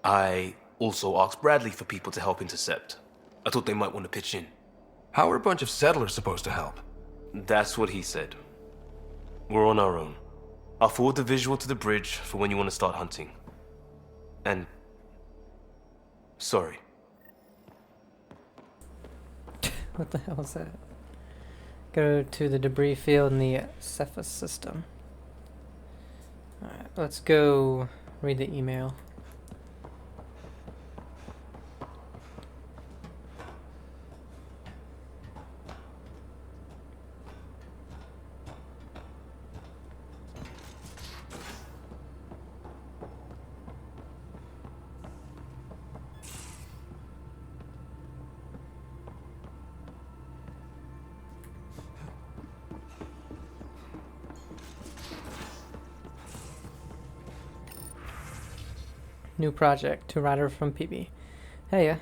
I also asked Bradley for people to help intercept. I thought they might want to pitch in. How are a bunch of settlers supposed to help? That's what he said. We're on our own. I'll forward the visual to the bridge for when you want to start hunting. And... sorry. What the hell is that? Go to the debris field in the Cephas system. Alright, let's go read the email. new project to Ryder from PB. Hey,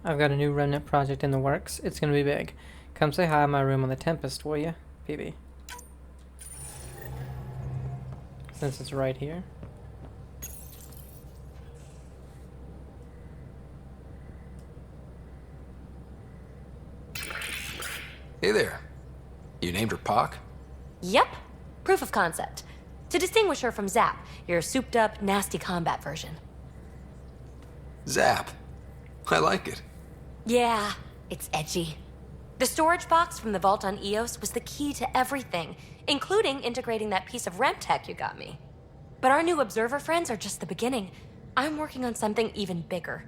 I've got a new remnant project in the works. It's gonna be big. Come say hi in my room on the Tempest, will ya? PB. Since it's right here. Hey there. You named her Pak? Yep. Proof of concept. To distinguish her from Zap, your souped-up, nasty combat version. Zap. I like it. Yeah, it's edgy. The storage box from the vault on Eos was the key to everything, including integrating that piece of Remtech you got me. But our new observer friends are just the beginning. I'm working on something even bigger.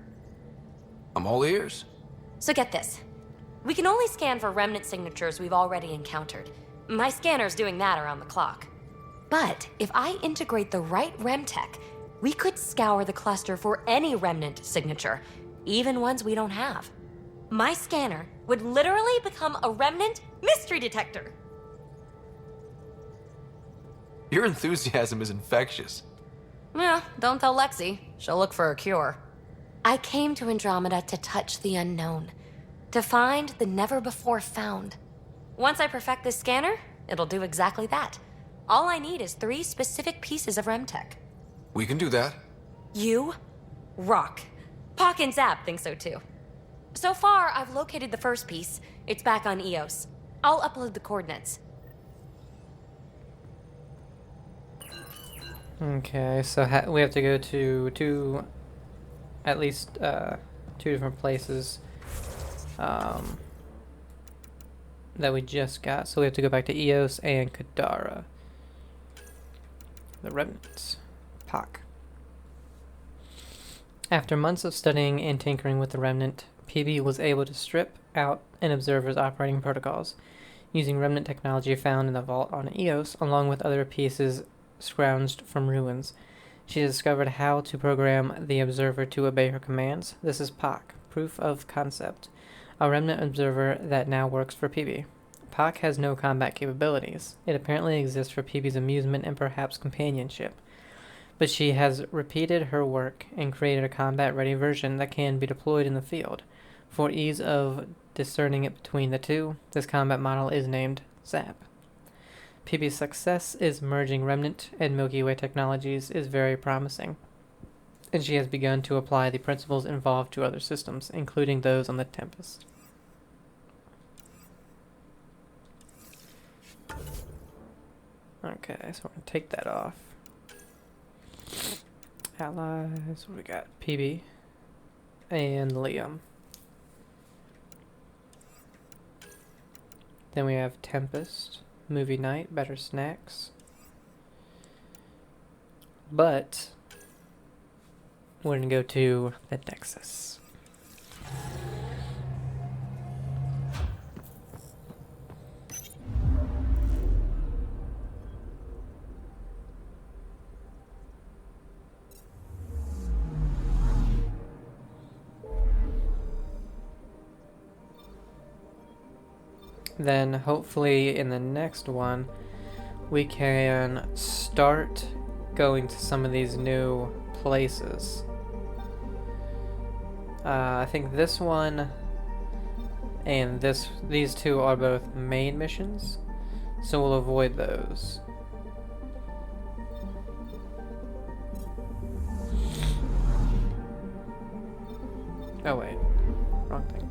I'm all ears. So get this. We can only scan for remnant signatures we've already encountered. My scanner's doing that around the clock. But if I integrate the right Remtech, we could scour the cluster for any remnant signature, even ones we don't have. My scanner would literally become a remnant mystery detector. Your enthusiasm is infectious. Yeah, don't tell Lexi. She'll look for a cure. I came to Andromeda to touch the unknown, to find the never-before-found. Once I perfect this scanner, it'll do exactly that. All I need is 3 specific pieces of Remtech. We can do that. You rock. Pak and Zap think so too. So far, I've located the first piece. It's back on Eos. I'll upload the coordinates. Okay, so we have to go to at least 2 different places that we just got. So we have to go back to Eos and Kadara. The remnants. Pak. After months of studying and tinkering with the remnant, PB was able to strip out an observer's operating protocols, using remnant technology found in the vault on Eos, along with other pieces scrounged from ruins. She discovered how to program the observer to obey her commands. This is Pak, proof of concept, a remnant observer that now works for PB. Pak has no combat capabilities. It apparently exists for PB's amusement and perhaps companionship. But she has repeated her work and created a combat-ready version that can be deployed in the field. For ease of discerning it between the two, this combat model is named Zap. PB's success is merging Remnant and Milky Way technologies is very promising, and she has begun to apply the principles involved to other systems, including those on the Tempest. Okay, so we're going to take that off. Allies, what we got? PB and Liam. Then we have Tempest, movie night, better snacks. But we're going to go to the Nexus. Then hopefully in the next one we can start going to some of these new places. I think this one and these two are both main missions, so we'll avoid those. Oh wait, wrong thing.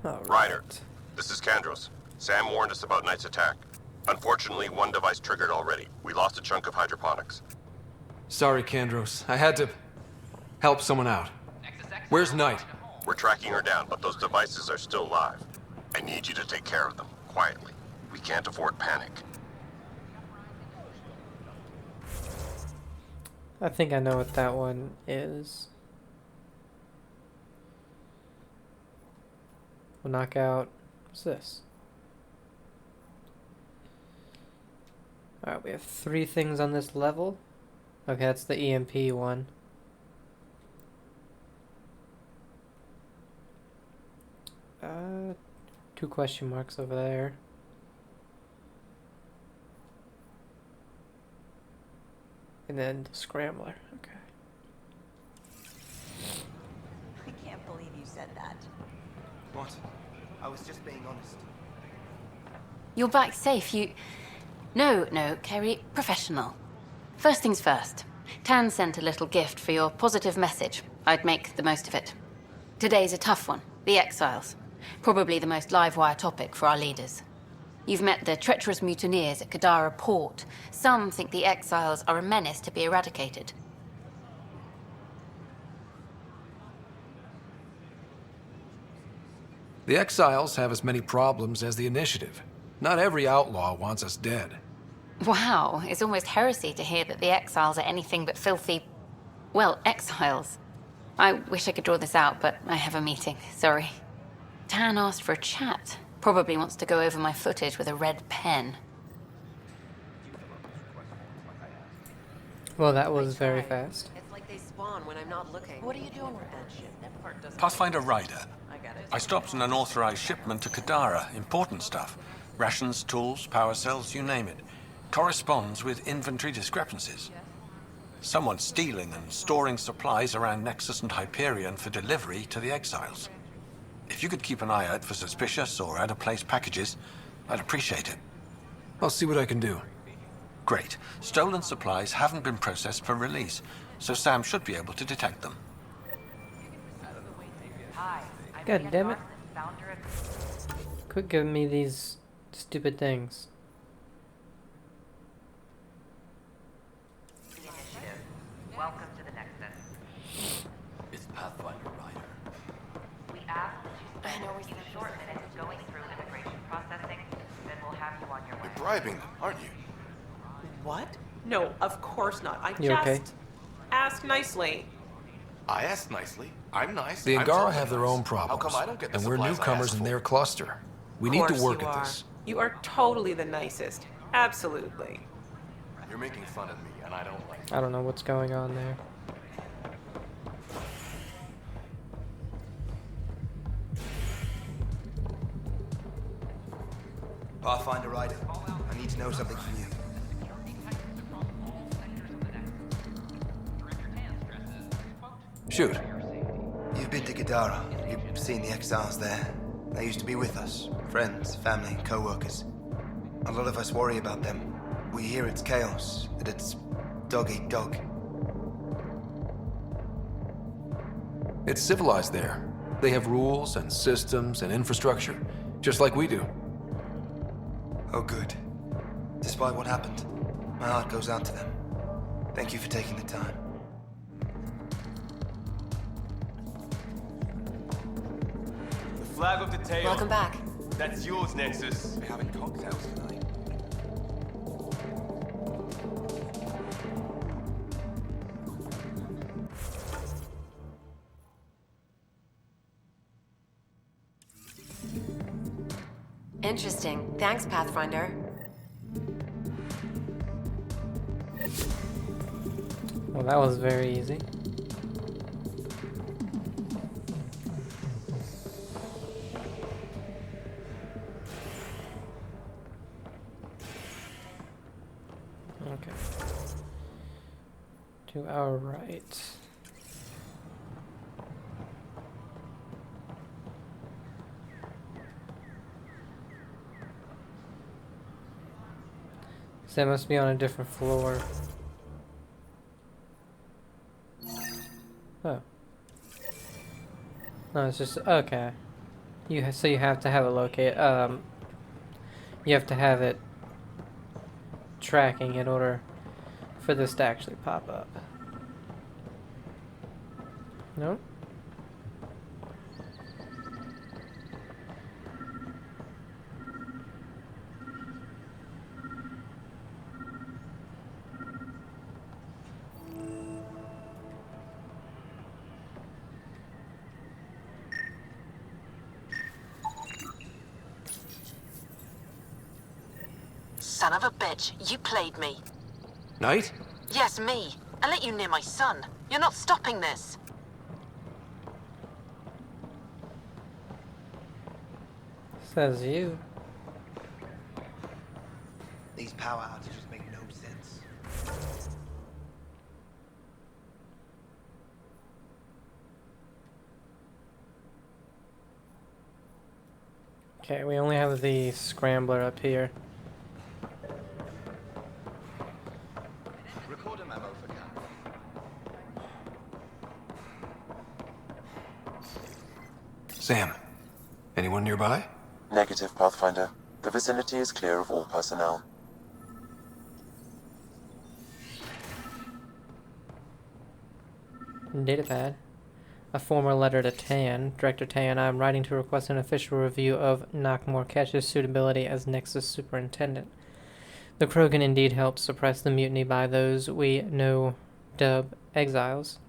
Ryder, this is Kandros. Sam warned us about Knight's attack. Unfortunately, one device triggered already. We lost a chunk of hydroponics. Sorry, Kandros. I had to help someone out. Where's Knight? We're tracking her down, but those devices are still live. I need you to take care of them, quietly. We can't afford panic. I think I know what that one is. We'll knock out. What's this? Alright, we have 3 things on this level. Okay, that's the EMP one. Uh, 2 question marks over there. And then the scrambler. Okay. I can't believe you said that. What? I was just being honest. You're back safe, you... No, Kerry, professional. First things first. Tan sent a little gift for your positive message. I'd make the most of it. Today's a tough one. The Exiles. Probably the most live-wire topic for our leaders. You've met the treacherous mutineers at Kadara Port. Some think the Exiles are a menace to be eradicated. The Exiles have as many problems as the Initiative. Not every outlaw wants us dead. Wow, it's almost heresy to hear that the Exiles are anything but filthy... well, exiles. I wish I could draw this out, but I have a meeting. Sorry. Tan asked for a chat. Probably wants to go over my footage with a red pen. Well, that was very fast. It's like they spawn when I'm not looking. What are you doing with that shit? That part doesn't... Pathfinder Ryder. I got it. I stopped an unauthorized shipment to Kadara. Important stuff. Rations, tools, power cells, you name it. Corresponds with inventory discrepancies. Someone's stealing and storing supplies around Nexus and Hyperion for delivery to the Exiles. If you could keep an eye out for suspicious or out-of-place packages, I'd appreciate it. I'll see what I can do. Great. Stolen supplies haven't been processed for release, so Sam should be able to detect them. God damn it. Quit giving me these stupid things. Welcome to the Nexus. It's Pathfinder Ryder. We ask that you spend a short minute going through immigration processing, then we'll have you on your way. You're bribing them, aren't you? What? No, of course not. I You just okay? asked nicely. I asked nicely. I'm nice. The I'm Angara totally have their nice. own problems, How come I don't get the and we're supplies I newcomers asked in for? their cluster. We Of need to course work you at are. this. You are totally the nicest. Absolutely. You're making fun of me, and I don't like it. I don't know what's going on there. Pathfinder Ryder, I need to know something from you. Shoot. You've been to Kadara. You've seen the Exiles there. They used to be with us. Friends, family, co-workers. A lot of us worry about them. We hear it's chaos, that it's dog-eat-dog. It's civilized there. They have rules and systems and infrastructure, just like we do. Oh, good. Despite what happened, my heart goes out to them. Thank you for taking the time. The flag of the tail. Welcome back. That's yours, Nexus. We're having cocktails tonight. Interesting. Thanks, Pathfinder. Well, that was very easy. Okay. To our right. So that must be on a different floor. Oh. No, it's just... okay. So you have to have it locate. You have to have it tracking in order for this to actually pop up. Nope. Son of a bitch, you played me. Knight? Yes, me. I let you near my son. You're not stopping this. Says you. These power outages make no sense. Okay, we only have the scrambler up here. Record a memo for Cap. Sam, anyone nearby? Negative, Pathfinder. The vicinity is clear of all personnel. Datapad. A former letter to Tan. Director Tan, I am writing to request an official review of Knockmore Ketch's suitability as Nexus Superintendent. The Krogan indeed helped suppress the mutiny by those we now dub exiles.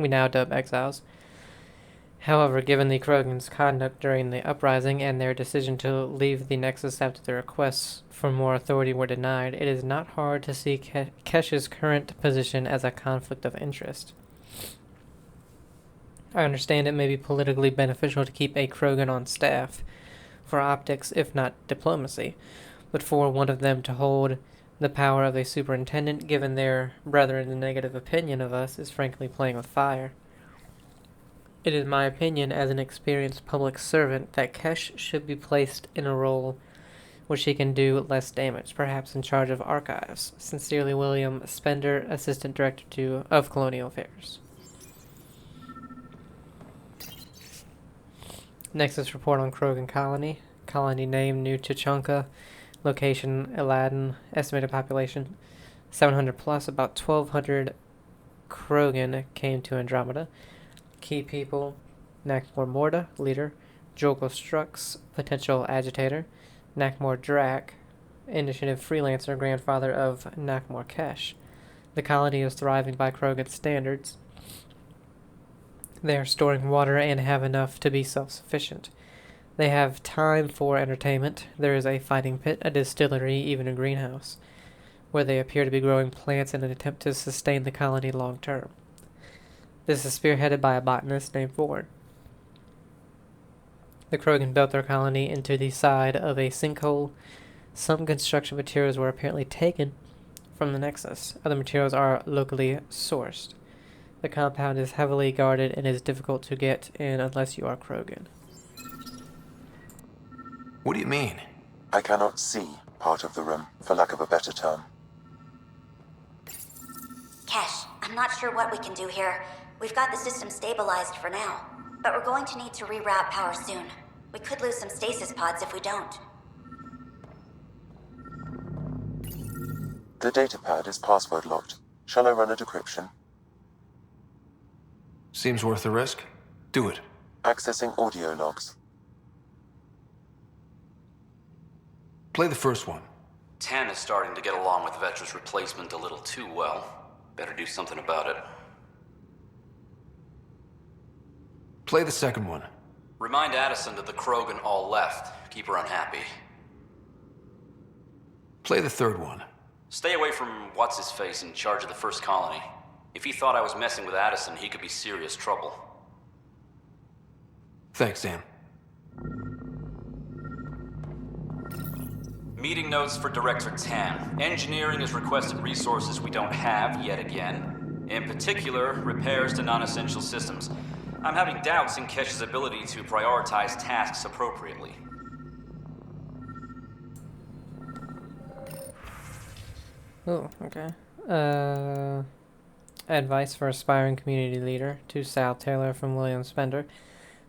However, given the Krogan's conduct during the uprising and their decision to leave the Nexus after their requests for more authority were denied, it is not hard to see Kesh's current position as a conflict of interest. I understand it may be politically beneficial to keep a Krogan on staff, for optics if not diplomacy, but for one of them to hold the power of a superintendent, given their brethren's negative opinion of us, is frankly playing with fire. It is my opinion as an experienced public servant that Kesh should be placed in a role where she can do less damage, perhaps in charge of archives. Sincerely, William Spender, Assistant Director of Colonial Affairs. Nexus report on Krogan colony. Colony name New Chichanka. Location Aladdin. Estimated population 700 plus. About 1,200 Krogan came to Andromeda. Key people: Nakmor Morda, leader. Jolko Strux, potential agitator. Nakmor Drak, initiative freelancer, grandfather of Nakmor Kesh. The colony is thriving by Krogan standards. They are storing water and have enough to be self-sufficient. They have time for entertainment. There is a fighting pit, a distillery, even a greenhouse, where they appear to be growing plants in an attempt to sustain the colony long term. This is spearheaded by a botanist named Ford. The Krogan built their colony into the side of a sinkhole. Some construction materials were apparently taken from the Nexus. Other materials are locally sourced. The compound is heavily guarded and is difficult to get in unless you are Krogan. What do you mean? I cannot see part of the room, for lack of a better term. Kesh, I'm not sure what we can do here. We've got the system stabilized for now, but we're going to need to reroute power soon. We could lose some stasis pods if we don't. The datapad is password locked. Shall I run a decryption? Seems worth the risk. Do it. Accessing audio logs. Play the first one. Tan is starting to get along with Vetra's replacement a little too well. Better do something about it. Play the second one. Remind Addison that the Krogan all left. Keep her unhappy. Play the third one. Stay away from what's-his-face in charge of the first colony. If he thought I was messing with Addison, he could be serious trouble. Thanks, Sam. Meeting notes for Director Tan. Engineering has requested resources we don't have yet again. In particular, repairs to non-essential systems. I'm having doubts in Kesh's ability to prioritize tasks appropriately. Oh, okay. Advice for aspiring community leader to Sal Taylor from William Spender.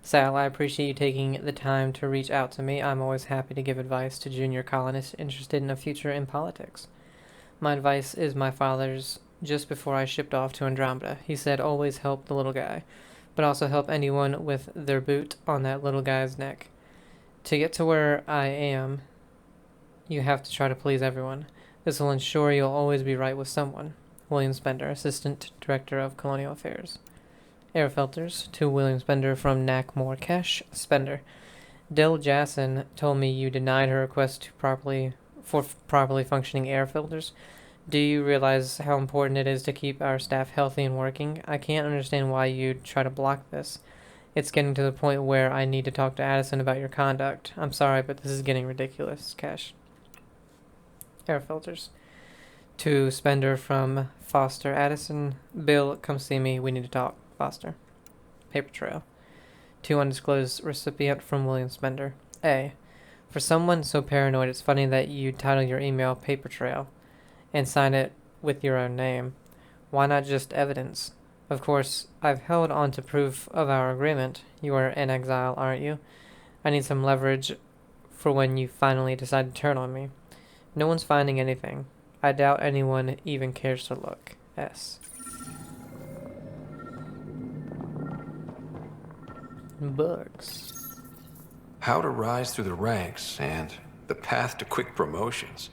Sal, I appreciate you taking the time to reach out to me. I'm always happy to give advice to junior colonists interested in a future in politics. My advice is my father's just before I shipped off to Andromeda. He said always help the little guy, but also help anyone with their boot on that little guy's neck. To get to where I am, you have to try to please everyone. This will ensure you'll always be right with someone. William Spender, Assistant Director of Colonial Affairs. Air filters to William Spender from Knackmore Cash Spender. Dill Jasson told me you denied her request to properly functioning air filters. Do you realize how important it is to keep our staff healthy and working? I can't understand why you'd try to block this. It's getting to the point where I need to talk to Addison about your conduct. I'm sorry, but this is getting ridiculous. Cash. Air filters. To Spender from Foster. Addison, Bill, come see me. We need to talk. Foster. Paper trail. To undisclosed recipient from William Spender. A. For someone so paranoid, it's funny that you title your email Paper Trail and sign it with your own name. Why not just evidence? Of course, I've held on to proof of our agreement. You are in exile, aren't you? I need some leverage for when you finally decide to turn on me. No one's finding anything. I doubt anyone even cares to look. S. Books. How to rise through the ranks and the path to quick promotions.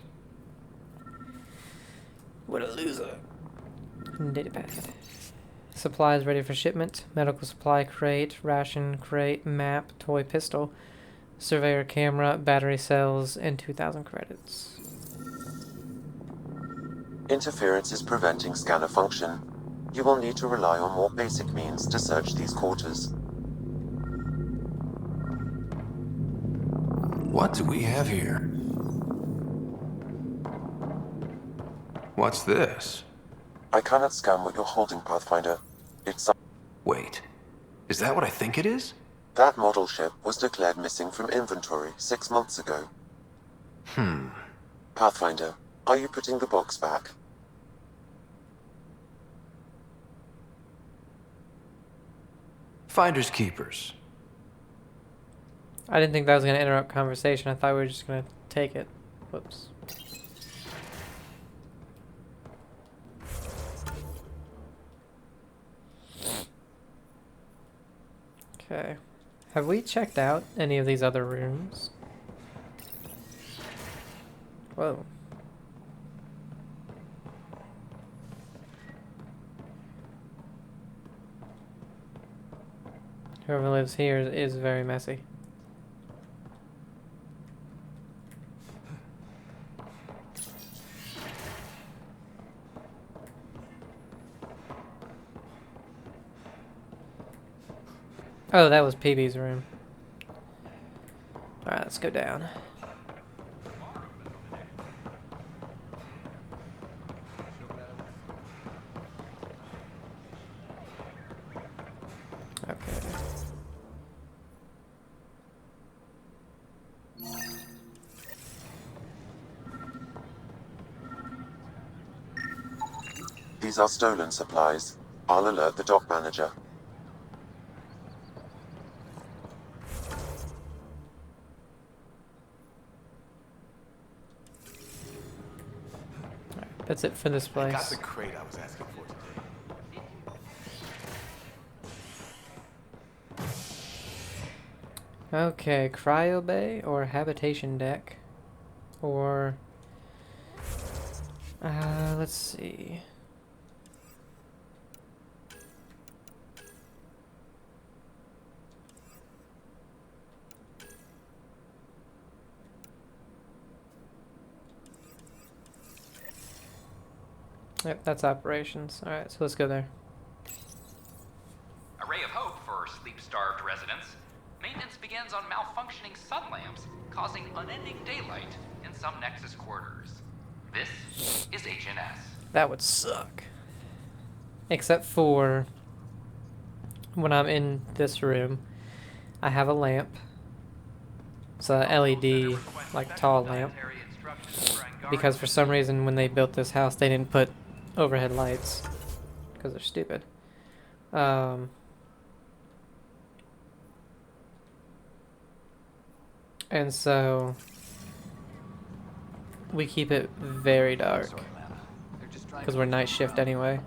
What a loser. Datapad. Supplies ready for shipment. Medical supply crate, ration crate, map, toy pistol, surveyor camera, battery cells, and 2,000 credits. Interference is preventing scanner function. You will need to rely on more basic means to search these quarters. What do we have here? What's this? I cannot scan what you're holding, Pathfinder. It's... Wait. Is that what I think it is? That model ship was declared missing from inventory 6 months ago. Pathfinder, are you putting the box back? Finders keepers. I didn't think that was going to interrupt conversation. I thought we were just going to take it. Whoops. Okay. Have we checked out any of these other rooms? Whoa. Whoever lives here is very messy. Oh, that was PB's room. Alright, let's go down. Okay. These are stolen supplies. I'll alert the dock manager. That's it for this place. I got the crate I was asking for today. Okay, cryo bay or habitation deck, or let's see. Yep, that's operations. Alright, so let's go there. A ray of hope for sleep-starved residents. Maintenance begins on malfunctioning sun lamps, causing unending daylight in some Nexus quarters. This is HNS. That would suck. Except for when I'm in this room, I have a lamp. It's a LED, like tall lamp. Because for some reason when they built this house, they didn't put overhead lights. Because they're stupid. And so we keep it very dark because we're night shift anyway.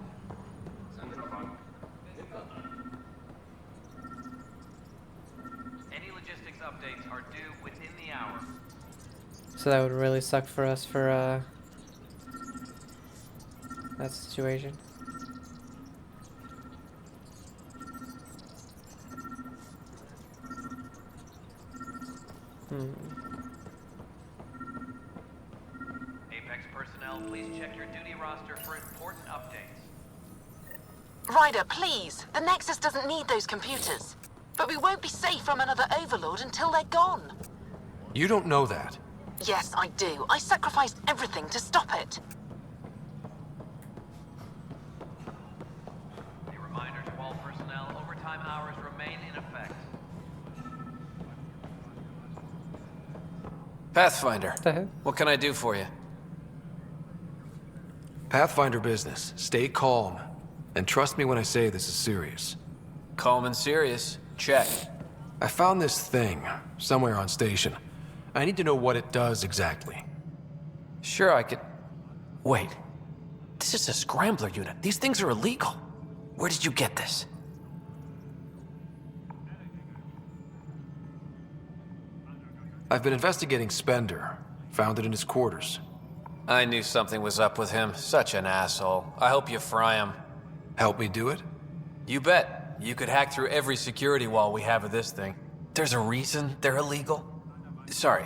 Any logistics updates are due within the hour. So that would really suck for us for that situation. Apex personnel, please check your duty roster for important updates. Ryder, please. The Nexus doesn't need those computers. But we won't be safe from another overlord until they're gone. You don't know that. Yes, I do. I sacrificed everything to stop it. A reminder to all personnel, overtime hours remain in effect. Pathfinder, Uh-huh. what can I do for you? Pathfinder business. Stay calm. And trust me when I say this is serious. Calm and serious. Check. I found this thing somewhere on station. I need to know what it does exactly. Sure, I could... Wait. This is a scrambler unit. These things are illegal. Where did you get this? I've been investigating Spender. Found it in his quarters. I knew something was up with him. Such an asshole. I hope you fry him. Help me do it? You bet. You could hack through every security wall we have of this thing. There's a reason they're illegal. Sorry.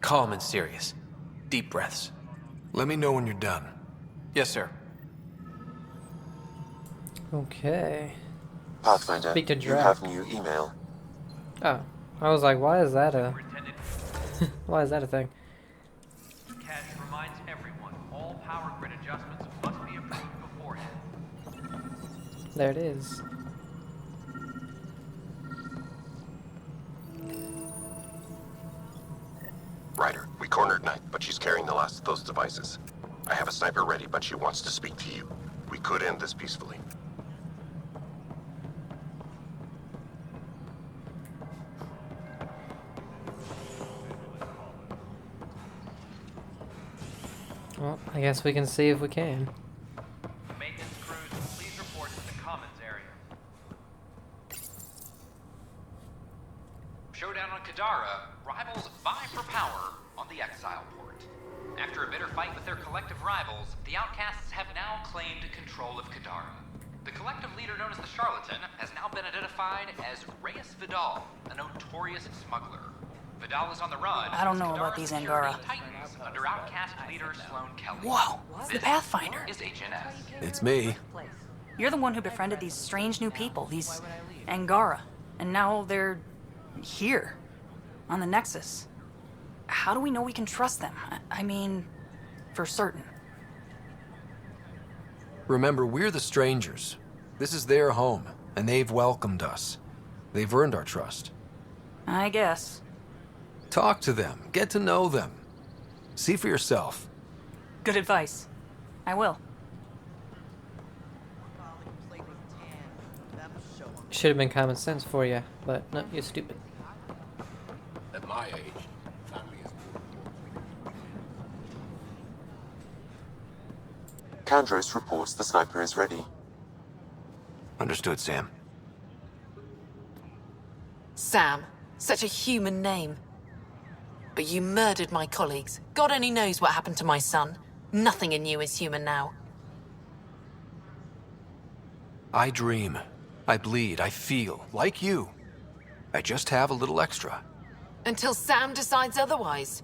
Calm and serious. Deep breaths. Let me know when you're done. Yes, sir. Okay. Pathfinder, Speak to you Drac. have new email. Oh, I was like, why is that a why is that a thing? Cash reminds everyone, all power grid adjustments must be approved beforehand. There it is. Ryder, we cornered Knight, but she's carrying the last of those devices. I have a sniper ready, but she wants to speak to you. We could end this peacefully. Well, I guess we can see if we can. Maintenance crews, please report to the commons area. Showdown on Kadara. Rivals vie for power on the Exile port. After a bitter fight with their collective rivals, the Outcasts have now claimed control of Kadara. The collective leader known as the Charlatan has now been identified as Reyes Vidal, a notorious smuggler. Vidal is on the run. I don't know about these Angara. Titans under Outcast leader Sloane Kelly. Whoa, it's the Pathfinder. Is HNS. It's me. You're the one who befriended these strange new people, these Angara. And now they're here, on the Nexus. How do we know we can trust them? I mean, for certain. Remember, we're the strangers. This is their home, and they've welcomed us. They've earned our trust. I guess. Talk to them. Get to know them. See for yourself. Good advice. I will. Should have been common sense for you, but no, you're stupid. At my age, family is... Kandros reports the sniper is ready. Understood, Sam. Sam. Such a human name. But you murdered my colleagues. God only knows what happened to my son. Nothing in you is human now. I dream. I bleed. I feel. Like you. I just have a little extra. Until Sam decides otherwise.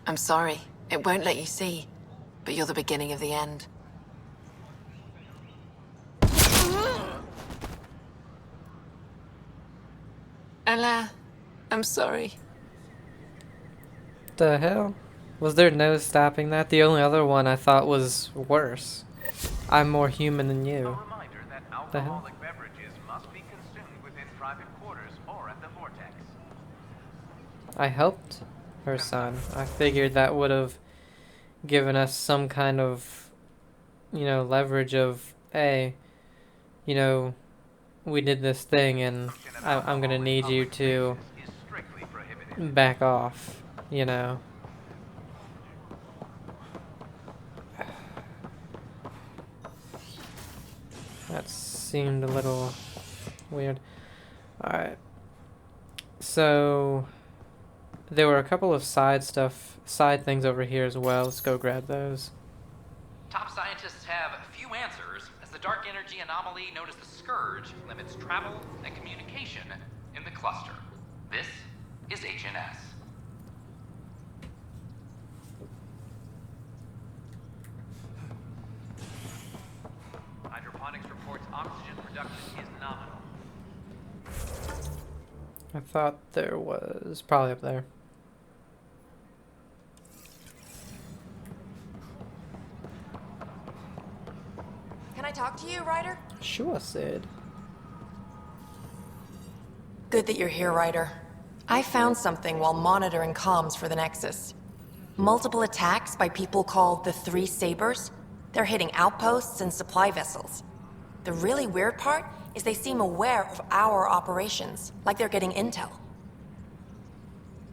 I'm sorry. It won't let you see. But you're the beginning of the end. Allah, I'm sorry. The hell? Was there no stopping that? The only other one I thought was worse. I'm more human than you. The hell? Alcoholic beverages must be consumed within private quarters or at the vortex. I helped her son. I figured that would have given us some kind of, leverage of, hey, we did this thing and I'm gonna need you to, back off, you know. That seemed a little weird. Alright. So there were a couple of side things over here as well. Let's go grab those. Top scientists have few answers, as the dark energy anomaly known as the Scourge limits travel and communication in the cluster. This is HNS. Hydroponics reports oxygen production is nominal. I thought there was probably up there. Can I talk to you, Ryder? Sure, Sid. Good that you're here, Ryder. I found something while monitoring comms for the Nexus. Multiple attacks by people called the Three Sabers. They're hitting outposts and supply vessels. The really weird part is they seem aware of our operations, like they're getting intel.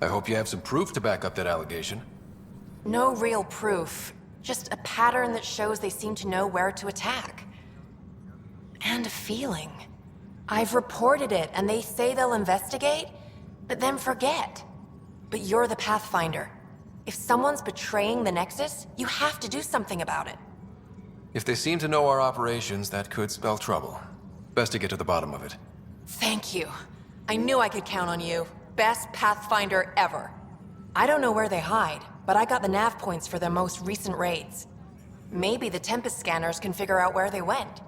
I hope you have some proof to back up that allegation. No real proof, just a pattern that shows they seem to know where to attack. And a feeling. I've reported it, and they say they'll investigate, but then forget. But you're the Pathfinder. If someone's betraying the Nexus, you have to do something about it. If they seem to know our operations, that could spell trouble. Best to get to the bottom of it. Thank you. I knew I could count on you. Best Pathfinder ever. I don't know where they hide, but I got the nav points for their most recent raids. Maybe the Tempest scanners can figure out where they went.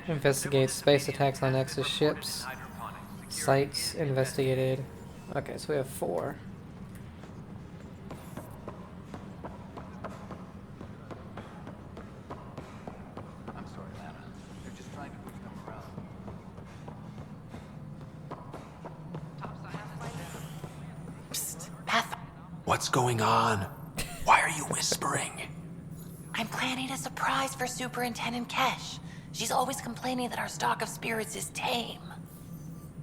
Investigate space attacks on Nexus ships. Sites investigated. Okay, so we have 4. I'm sorry, Lana. They're just trying to move them around. Psst, Path. What's going on? Why are you whispering? I'm planning a surprise for Superintendent Kesh. She's always complaining that our stock of spirits is tame.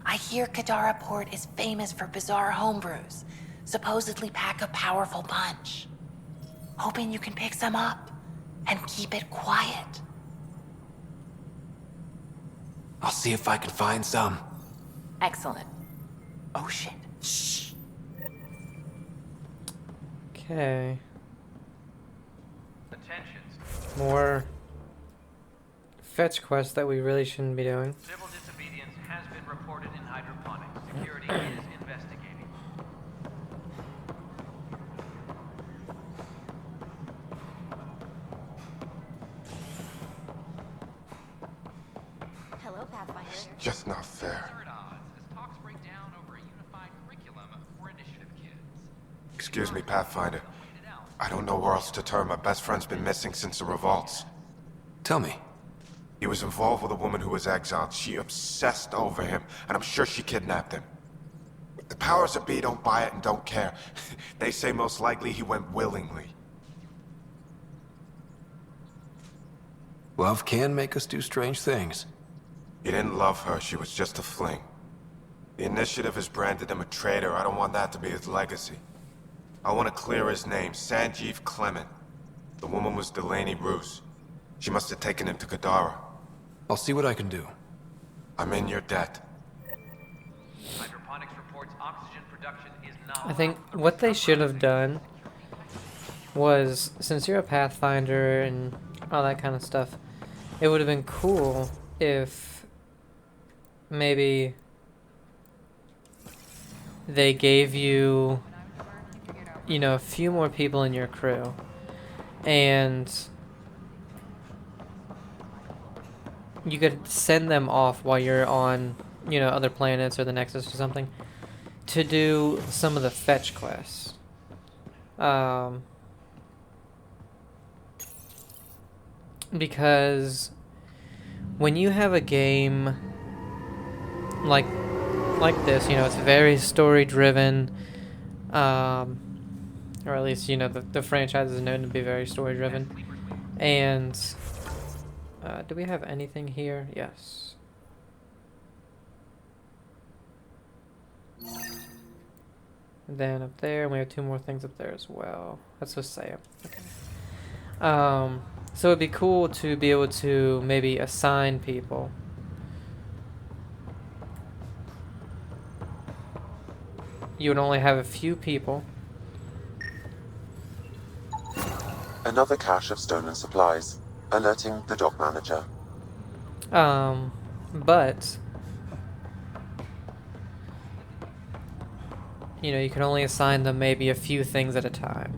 I hear Kadara Port is famous for bizarre homebrews, supposedly pack a powerful punch. Hoping you can pick some up and keep it quiet. I'll see if I can find some. Excellent. Oh shit. Shh. Okay. Attention. More fetch quests that we really shouldn't be doing. Civil disobedience has been reported in hydroponics. Security is investigating. Hello, Pathfinder. Just not fair. Talks break down over a unified curriculum for initiative kids. Excuse me, Pathfinder. I don't know where else to turn. My best friend's been missing since the revolts. Tell me. He was involved with a woman who was exiled. She obsessed over him, and I'm sure she kidnapped him. The powers that be don't buy it and don't care. They say most likely he went willingly. Love can make us do strange things. He didn't love her. She was just a fling. The Initiative has branded him a traitor. I don't want that to be his legacy. I want to clear his name, Sanjeev Clement. The woman was Delaney Roos. She must have taken him to Kadara. I'll see what I can do. I'm in your debt. Hydroponics reports oxygen production is I think what they should have done was, since you're a Pathfinder and all that kind of stuff, it would have been cool if maybe they gave you, you know, a few more people in your crew, and you could send them off while you're on, you know, other planets or the Nexus or something, to do some of the fetch quests. Because when you have a game like this, you know, it's very story driven, or at least, you know, the franchise is known to be very story driven. And do we have anything here? Yes. And then up there, and we have 2 more things up there as well. That's what Sam. Okay. So it'd be cool to be able to maybe assign people. You would only have a few people. Another cache of stolen supplies, alerting the dock manager. But you know, you can only assign them maybe a few things at a time.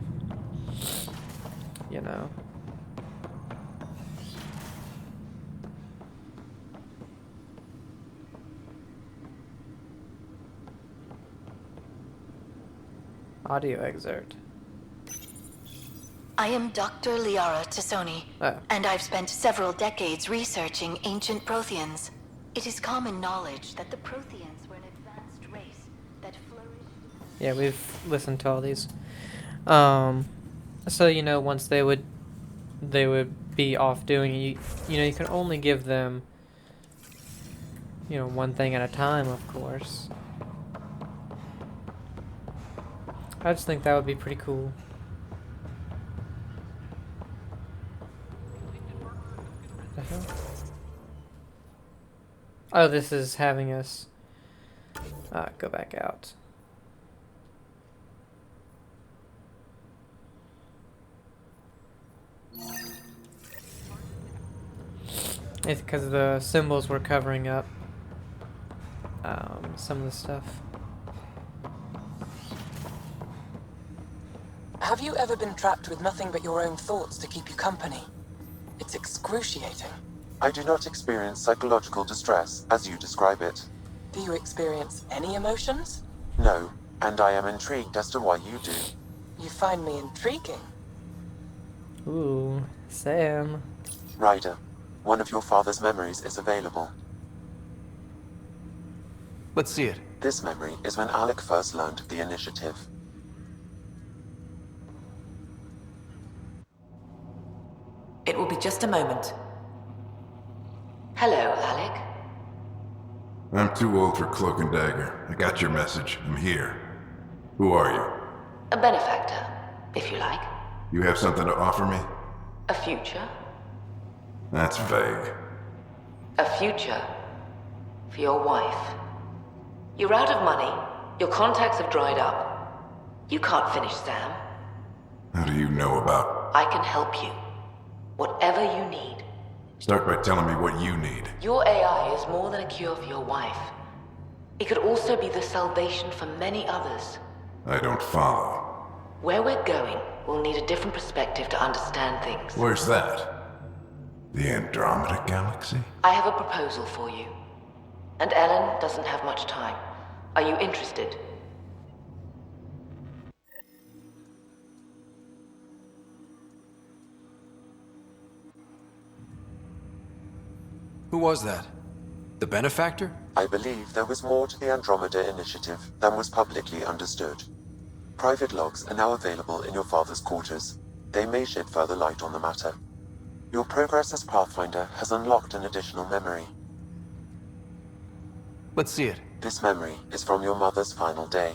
You know. Audio excerpt. I am Dr. Liara Tassoni, Oh. and I've spent several decades researching ancient Protheans. It is common knowledge that the Protheans were an advanced race that flourished. Yeah, we've listened to all these. So you know, once they would be off doing it, you know, you can only give them, you know, one thing at a time, of course. I just think that would be pretty cool. The hell? Oh, this is having us go back out. It's because the symbols were covering up some of the stuff. Have you ever been trapped with nothing but your own thoughts to keep you company? It's excruciating. I do not experience psychological distress, as you describe it. Do you experience any emotions? No, and I am intrigued as to why you do. You find me intriguing. Ooh, Sam. Ryder, one of your father's memories is available. Let's see it. This memory is when Alec first learned of the initiative. It will be just a moment. Hello, Alec. I'm too old for Cloak and Dagger. I got your message. I'm here. Who are you? A benefactor, if you like. You have something to offer me? A future? That's vague. A future for your wife. You're out of money. Your contacts have dried up. You can't finish Sam. How do you know about? I can help you. Whatever you need. Start by telling me what you need. Your AI is more than a cure for your wife. It could also be the salvation for many others. I don't follow. Where we're going, we'll need a different perspective to understand things. Where's that? The Andromeda Galaxy? I have a proposal for you. And Ellen doesn't have much time. Are you interested? Who was that? The benefactor? I believe there was more to the Andromeda initiative than was publicly understood. Private logs are now available in your father's quarters. They may shed further light on the matter. Your progress as Pathfinder has unlocked an additional memory. Let's see it. This memory is from your mother's final day.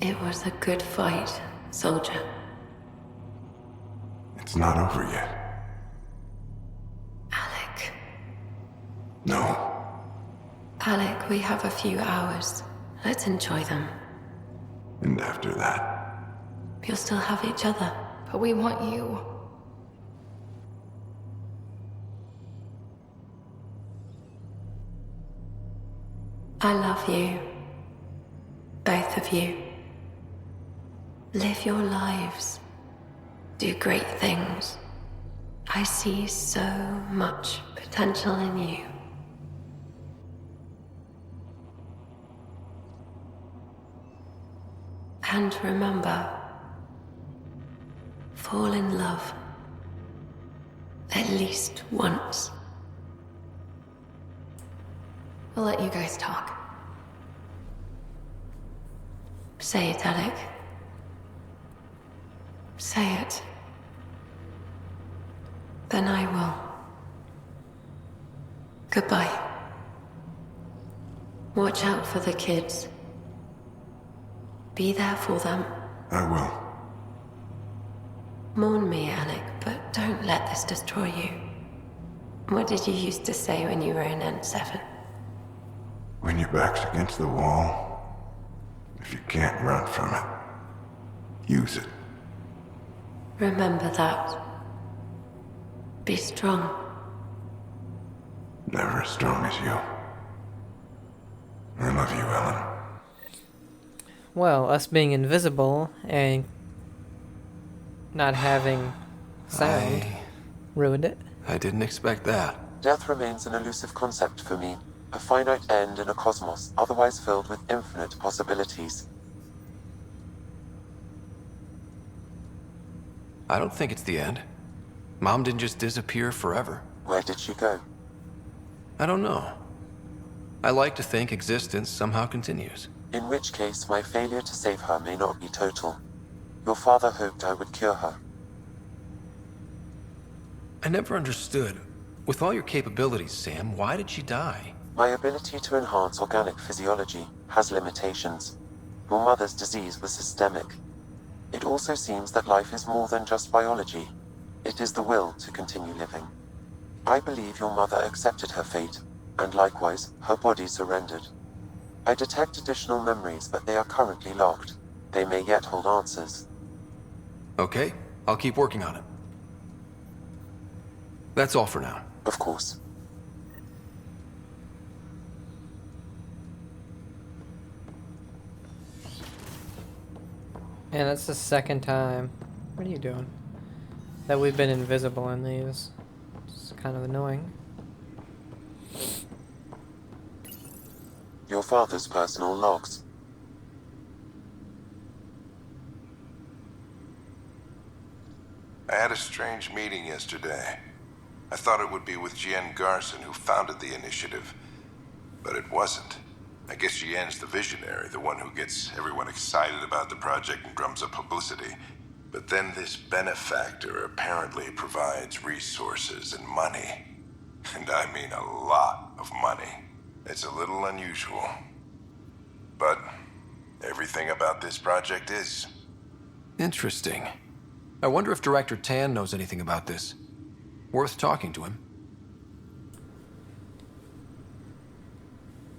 It was a good fight, soldier. It's not over yet. Alec. No. Alec, we have a few hours. Let's enjoy them. And after that? You'll still have each other, but we want you. I love you. Both of you. Live your lives. Do great things. I see so much potential in you. And remember, fall in love. At least once. We'll let you guys talk. Say it, Alec. Say it. Then I will. Goodbye. Watch out for the kids. Be there for them. I will. Mourn me, Alec, but don't let this destroy you. What did you used to say when you were in N7? When your back's against the wall, if you can't run from it, use it. Remember that. Be strong. Never as strong as you. I love you, Ellen. Well, us being invisible and not having sound ruined it. I didn't expect that. Death remains an elusive concept for me, a finite end in a cosmos otherwise filled with infinite possibilities. I don't think it's the end. Mom didn't just disappear forever. Where did she go? I don't know. I like to think existence somehow continues. In which case, my failure to save her may not be total. Your father hoped I would cure her. I never understood. With all your capabilities, Sam, why did she die? My ability to enhance organic physiology has limitations. Your mother's disease was systemic. It also seems that life is more than just biology. It is the will to continue living. I believe your mother accepted her fate, and likewise, her body surrendered. I detect additional memories, but they are currently locked. They may yet hold answers. Okay, I'll keep working on it. That's all for now. Of course. And that's the second time. What are you doing? That we've been invisible in these. It's kind of annoying. Your father's personal logs. I had a strange meeting yesterday. I thought it would be with Jien Garson, who founded the initiative. But it wasn't. I guess Jien's the visionary, the one who gets everyone excited about the project and drums up publicity. But then this benefactor apparently provides resources and money. And I mean a lot of money. It's a little unusual. But everything about this project is. Interesting. I wonder if Director Tan knows anything about this. Worth talking to him.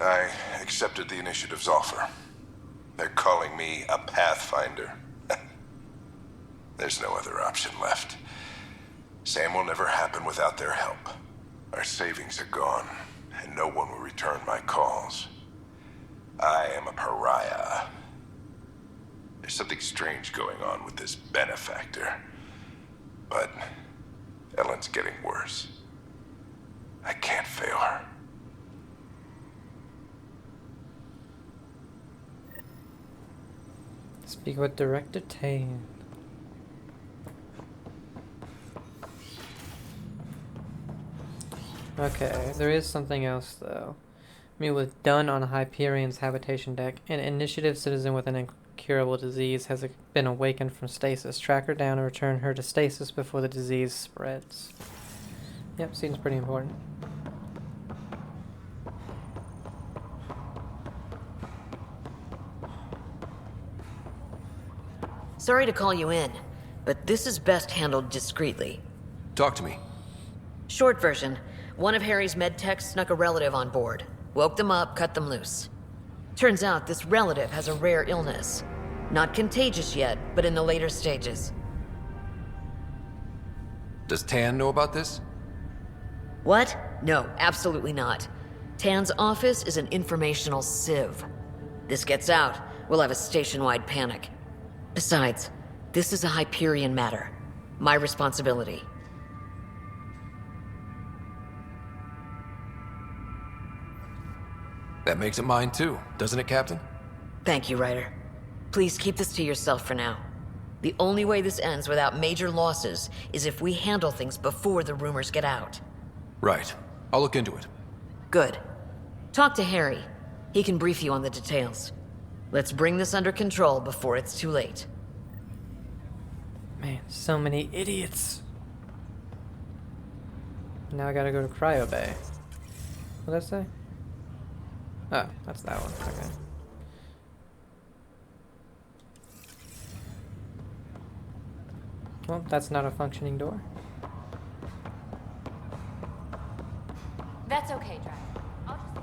I accepted the initiative's offer. They're calling me a Pathfinder. There's no other option left. Sam will never happen without their help. Our savings are gone, and no one will return my calls. I am a pariah. There's something strange going on with this benefactor. But Ellen's getting worse. I can't fail her. Speak with Director Tan. Okay, there is something else though. Meet with Dunn on Hyperion's habitation deck. An initiative citizen with an incurable disease has been awakened from stasis. Track her down and return her to stasis before the disease spreads. Yep, seems pretty important. Sorry to call you in, but this is best handled discreetly. Talk to me. Short version, one of Harry's med techs snuck a relative on board. Woke them up, cut them loose. Turns out this relative has a rare illness. Not contagious yet, but in the later stages. Does Tan know about this? What? No, absolutely not. Tan's office is an informational sieve. This gets out, we'll have a station-wide panic. Besides, this is a Hyperion matter. My responsibility. That makes it mine too, doesn't it, Captain? Thank you, Ryder. Please keep this to yourself for now. The only way this ends without major losses is if we handle things before the rumors get out. Right. I'll look into it. Good. Talk to Harry. He can brief you on the details. Let's bring this under control before it's too late. Man, so many idiots. Now I gotta go to Cryo Bay. What did I say? Oh, that's that one. Okay. Well, that's not a functioning door. That's okay, driver. I'll just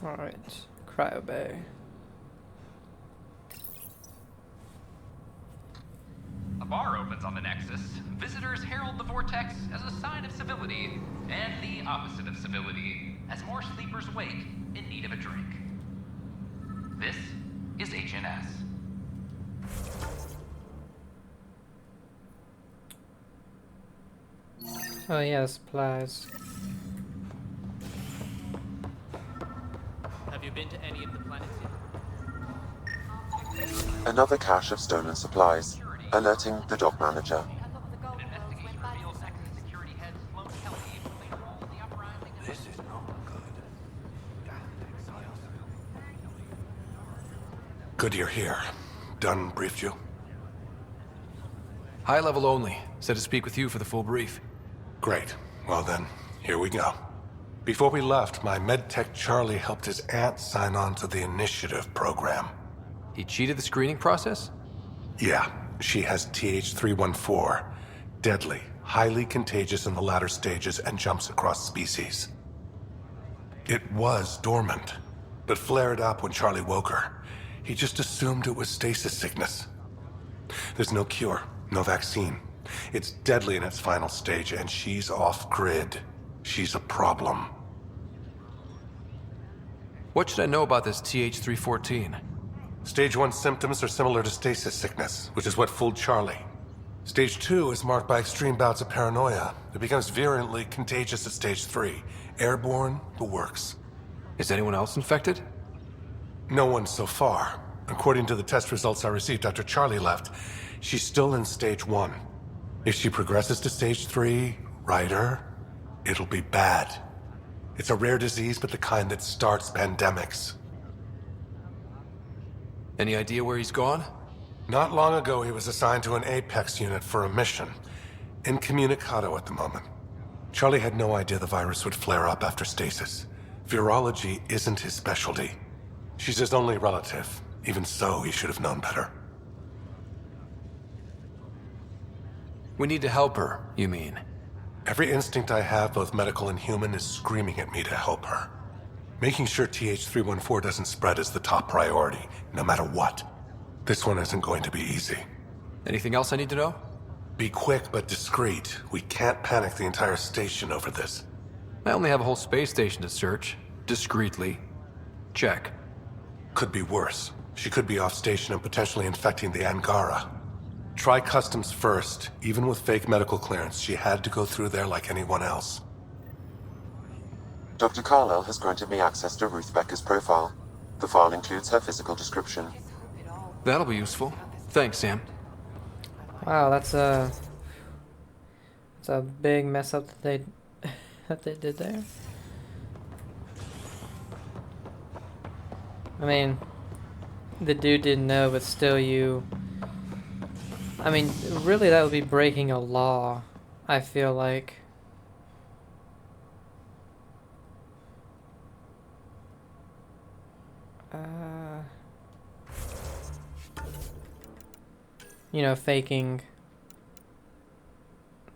Alright, Cryo Bay. A bar opens on the Nexus. Visitors herald the vortex as a sign of civility, and the opposite of civility, as more sleepers wake in need of a drink. This is HNS. Oh yeah, supplies. Have you been to any of the planets yet? Another cache of stolen supplies, alerting the dock manager. This is not good. Good you're here. Dunn briefed you? High level only. Said to speak with you for the full brief. Great. Well then, here we go. Before we left, my medtech Charlie helped his aunt sign on to the initiative program. He cheated the screening process? Yeah, she has TH314. Deadly, highly contagious in the latter stages and jumps across species. It was dormant, but flared up when Charlie woke her. He just assumed it was stasis sickness. There's no cure, no vaccine. It's deadly in its final stage, and she's off-grid. She's a problem. What should I know about this TH314? Stage 1 symptoms are similar to stasis sickness, which is what fooled Charlie. Stage 2 is marked by extreme bouts of paranoia. It becomes virulently contagious at Stage 3. Airborne, the works. Is anyone else infected? No one so far. According to the test results I received after Charlie left, she's still in Stage 1. If she progresses to Stage 3, Ryder, it'll be bad. It's a rare disease, but the kind that starts pandemics. Any idea where he's gone? Not long ago, he was assigned to an Apex unit for a mission. Incommunicado at the moment. Charlie had no idea the virus would flare up after stasis. Virology isn't his specialty. She's his only relative. Even so, he should have known better. We need to help her, you mean? Every instinct I have, both medical and human, is screaming at me to help her. Making sure TH314 doesn't spread is the top priority, no matter what. This one isn't going to be easy. Anything else I need to know? Be quick but discreet. We can't panic the entire station over this. I only have a whole space station to search. Discreetly. Check. Could be worse. She could be off station and potentially infecting the Angara. Try customs first. Even with fake medical clearance, she had to go through there like anyone else. Dr. Carlyle has granted me access to Ruth Becker's profile. The file includes her physical description. That'll be useful. Thanks, Sam. Wow, that's a big mess up that they did there. I mean, the dude didn't know, but still I mean, really that would be breaking a law, I feel like. You know, faking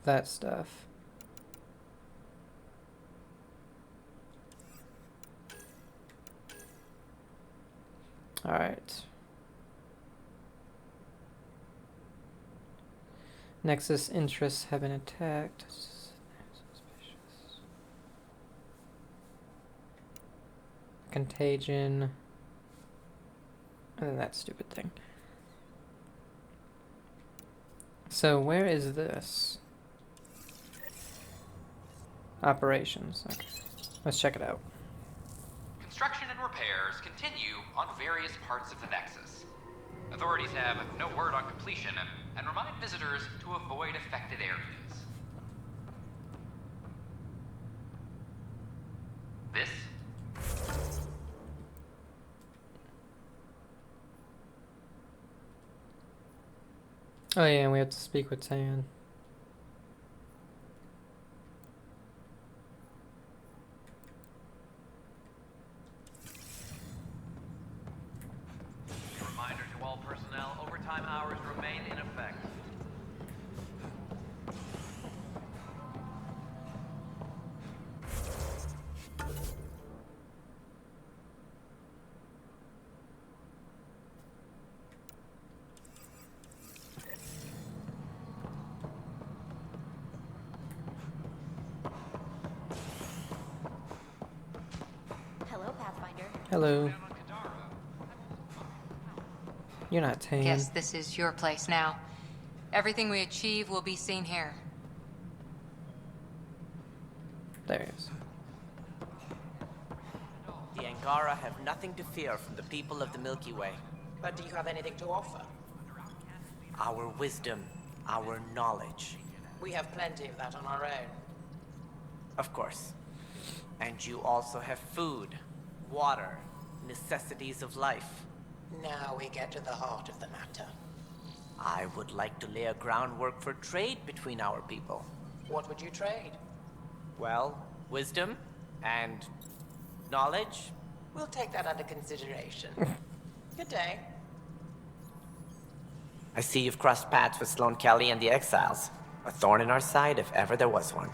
that stuff. Alright. Nexus interests have been attacked. Suspicious. Contagion. And then that stupid thing. So where is this? Operations. Okay. Let's check it out. Construction and repairs continue on various parts of the Nexus. Authorities have no word on completion, and remind visitors to avoid affected areas. This Oh yeah, and we have to speak with Tan. A reminder to all personnel, overtime hours remain in effect. Hello, Pathfinder. Hello. You're not Tan. Guess this is your place now. Everything we achieve will be seen here. There he is. The Angara have nothing to fear from the people of the Milky Way. But do you have anything to offer? Our wisdom, our knowledge. We have plenty of that on our own. Of course. And you also have food, water, necessities of life. Now we get to the heart of the matter. I would like to lay a groundwork for trade between our people. What would you trade? Well, wisdom and knowledge. We'll take that under consideration. Good day. I see you've crossed paths with Sloane Kelly and the Exiles. A thorn in our side if ever there was one.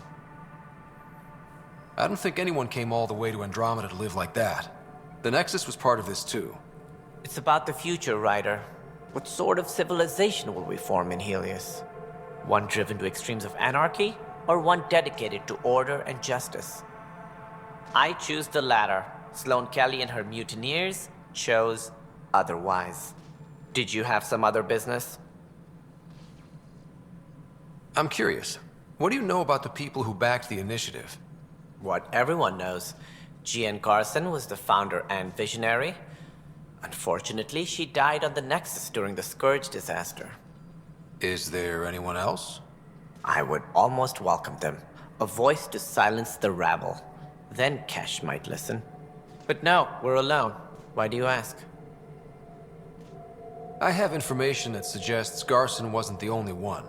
I don't think anyone came all the way to Andromeda to live like that. The Nexus was part of this too. It's about the future, Ryder. What sort of civilization will we form in Helios? One driven to extremes of anarchy, or one dedicated to order and justice? I choose the latter. Sloane Kelly and her mutineers chose otherwise. Did you have some other business? I'm curious. What do you know about the people who backed the initiative? What everyone knows. Jean Garson was the founder and visionary. Unfortunately, she died on the Nexus during the Scourge disaster. Is there anyone else? I would almost welcome them. A voice to silence the rabble. Then Kesh might listen. But no, we're alone. Why do you ask? I have information that suggests Garson wasn't the only one.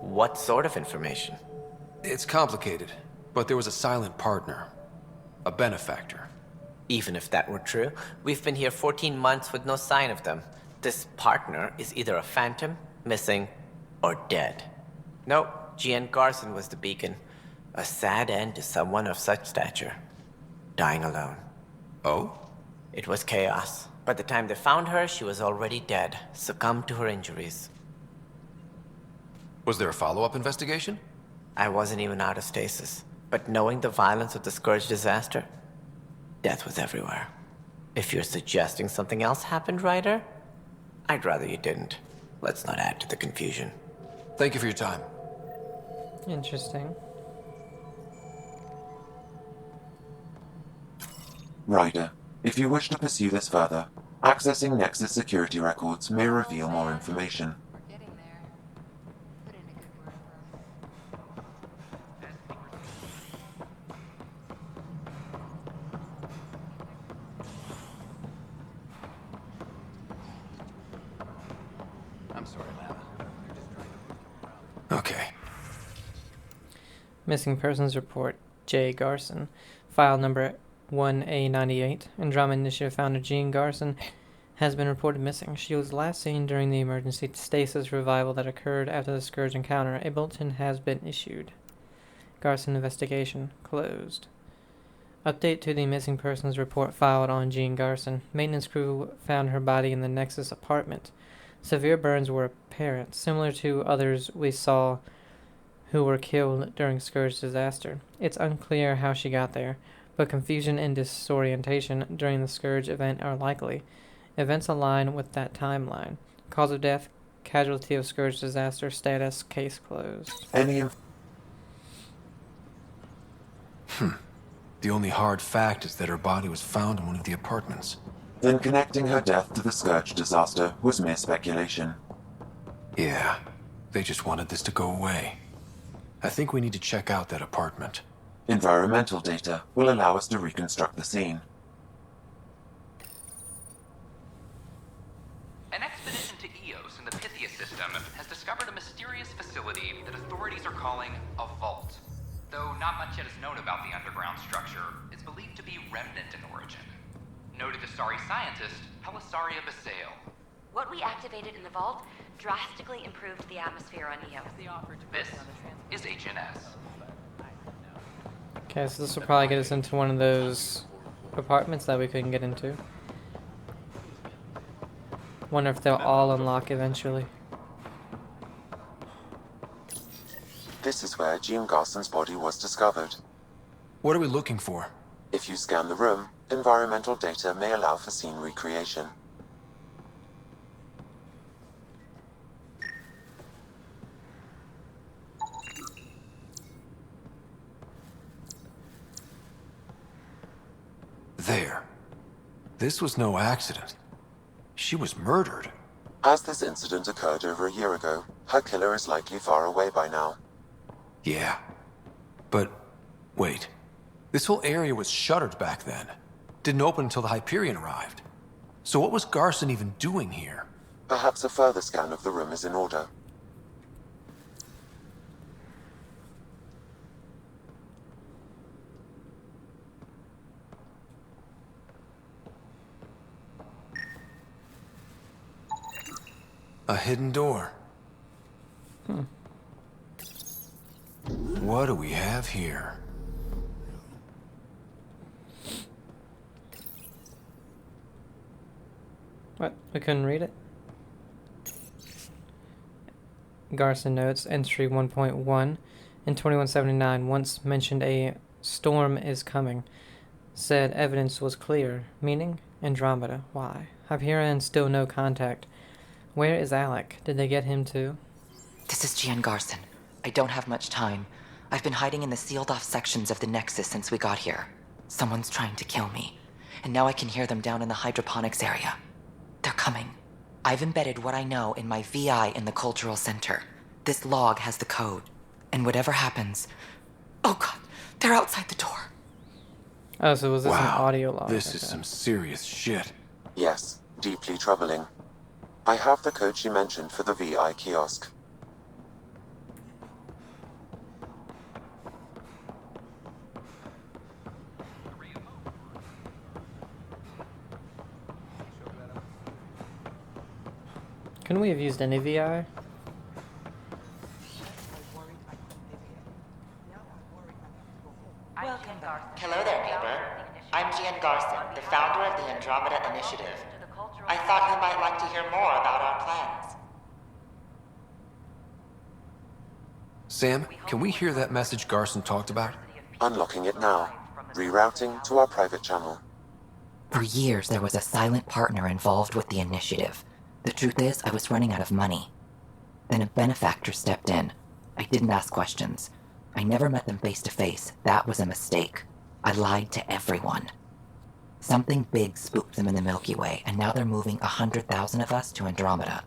What sort of information? It's complicated, but there was a silent partner. A benefactor. Even if that were true, we've been here 14 months with no sign of them. This partner is either a phantom, missing, or dead. No, Jean Garson was the beacon. A sad end to someone of such stature. Dying alone. Oh? It was chaos. By the time they found her, she was already dead, succumbed to her injuries. Was there a follow-up investigation? I wasn't even out of stasis. But knowing the violence of the Scourge disaster, death was everywhere. If you're suggesting something else happened, Ryder, I'd rather you didn't. Let's not add to the confusion. Thank you for your time. Interesting. Ryder, if you wish to pursue this further, accessing Nexus security records may reveal more information. I'm sorry, Lana. Okay. Missing Persons Report, J. Garson. File number 1A98. Andromeda Initiative founder Jean Garson has been reported missing. She was last seen during the emergency stasis revival that occurred after the Scourge encounter. A bulletin has been issued. Garson investigation closed. Update to the Missing Persons Report filed on Jean Garson. Maintenance crew found her body in the Nexus apartment. Severe burns were apparent, similar to others we saw who were killed during Scourge disaster. It's unclear how she got there, but confusion and disorientation during the Scourge event are likely. Events align with that timeline. Cause of death, casualty of Scourge disaster, status, case closed. The only hard fact is that her body was found in one of the apartments. Then connecting her death to the Scourge disaster was mere speculation. Yeah, they just wanted this to go away. I think we need to check out that apartment. Environmental data will allow us to reconstruct the scene. An expedition to Eos in the Pythia system has discovered a mysterious facility that authorities are calling a vault. Though not much yet is known about the underground structure, it's believed to be remnant in origin. Noted Asari scientist Helisaria Basale. What we activated in the vault drastically improved the atmosphere on Eos. This is HNS. Okay, so this will probably get us into one of those apartments that we couldn't get into. Wonder if they'll all unlock eventually. This is where Jean Garson's body was discovered. What are we looking for? If you scan the room, environmental data may allow for scene recreation. There. This was no accident. She was murdered. As this incident occurred over a year ago, her killer is likely far away by now. Yeah. But, wait. This whole area was shuttered back then. Didn't open until the Hyperion arrived. So what was Garson even doing here? Perhaps a further scan of the room is in order. A hidden door. What do we have here? What? We couldn't read it? Garson notes, entry 1.1 in 2179 once mentioned a storm is coming. Said evidence was clear. Meaning? Andromeda. Why? Hyperion still no contact. Where is Alec? Did they get him too? This is Gian Garson. I don't have much time. I've been hiding in the sealed-off sections of the Nexus since we got here. Someone's trying to kill me, and now I can hear them down in the hydroponics area. They're coming. I've embedded what I know in my VI in the Cultural Center. This log has the code, and whatever happens... Oh god, they're outside the door. Oh, so was this an audio log? This is some serious shit. Yes, deeply troubling. I have the code she mentioned for the VI kiosk. Couldn't we have used any VI? Hello there, neighbor. I'm Gian Garson, the founder of the Andromeda Initiative. I thought you might like to hear more about our plans. Sam, can we hear that message Garson talked about? Unlocking it now. Rerouting to our private channel. For years, there was a silent partner involved with the initiative. The truth is, I was running out of money. Then a benefactor stepped in. I didn't ask questions. I never met them face to face. That was a mistake. I lied to everyone. Something big spooked them in the Milky Way, and now they're moving 100,000 of us to Andromeda.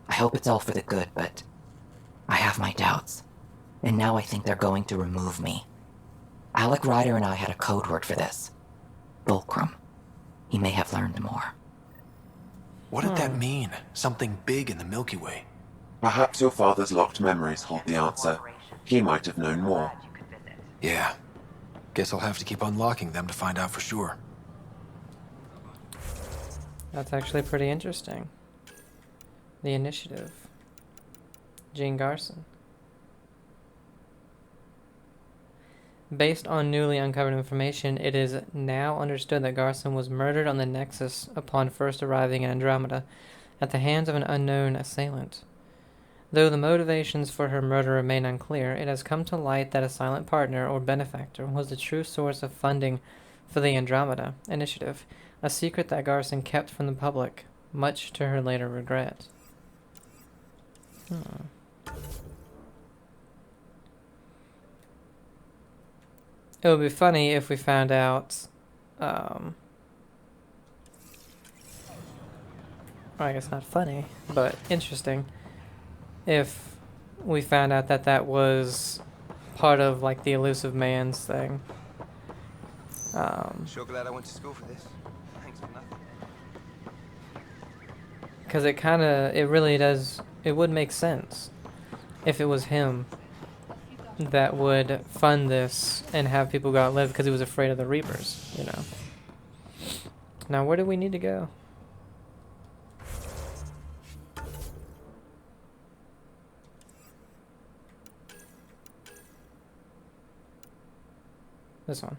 I hope it's all for the good, but I have my doubts. And now I think they're going to remove me. Alec Ryder and I had a code word for this. Fulcrum. He may have learned more. What did that mean? Something big in the Milky Way. Perhaps your father's locked memories hold the answer. He might have known more. Yeah. Guess I'll have to keep unlocking them to find out for sure. That's actually pretty interesting. The initiative. Jean Garson. Based on newly uncovered information, it is now understood that Garson was murdered on the Nexus upon first arriving in Andromeda at the hands of an unknown assailant. Though the motivations for her murder remain unclear, it has come to light that a silent partner or benefactor was the true source of funding for the Andromeda Initiative, a secret that Garson kept from the public, much to her later regret. It would be funny if we found out, well, I guess not funny, but interesting, if we found out that that was part of like the elusive man's thing. Sure glad I went to school for this. Thanks for nothing. Because it really does, it would make sense if it was him that would fund this and have people go out and live because he was afraid of the Reapers, you know. Now, where do we need to go? This one.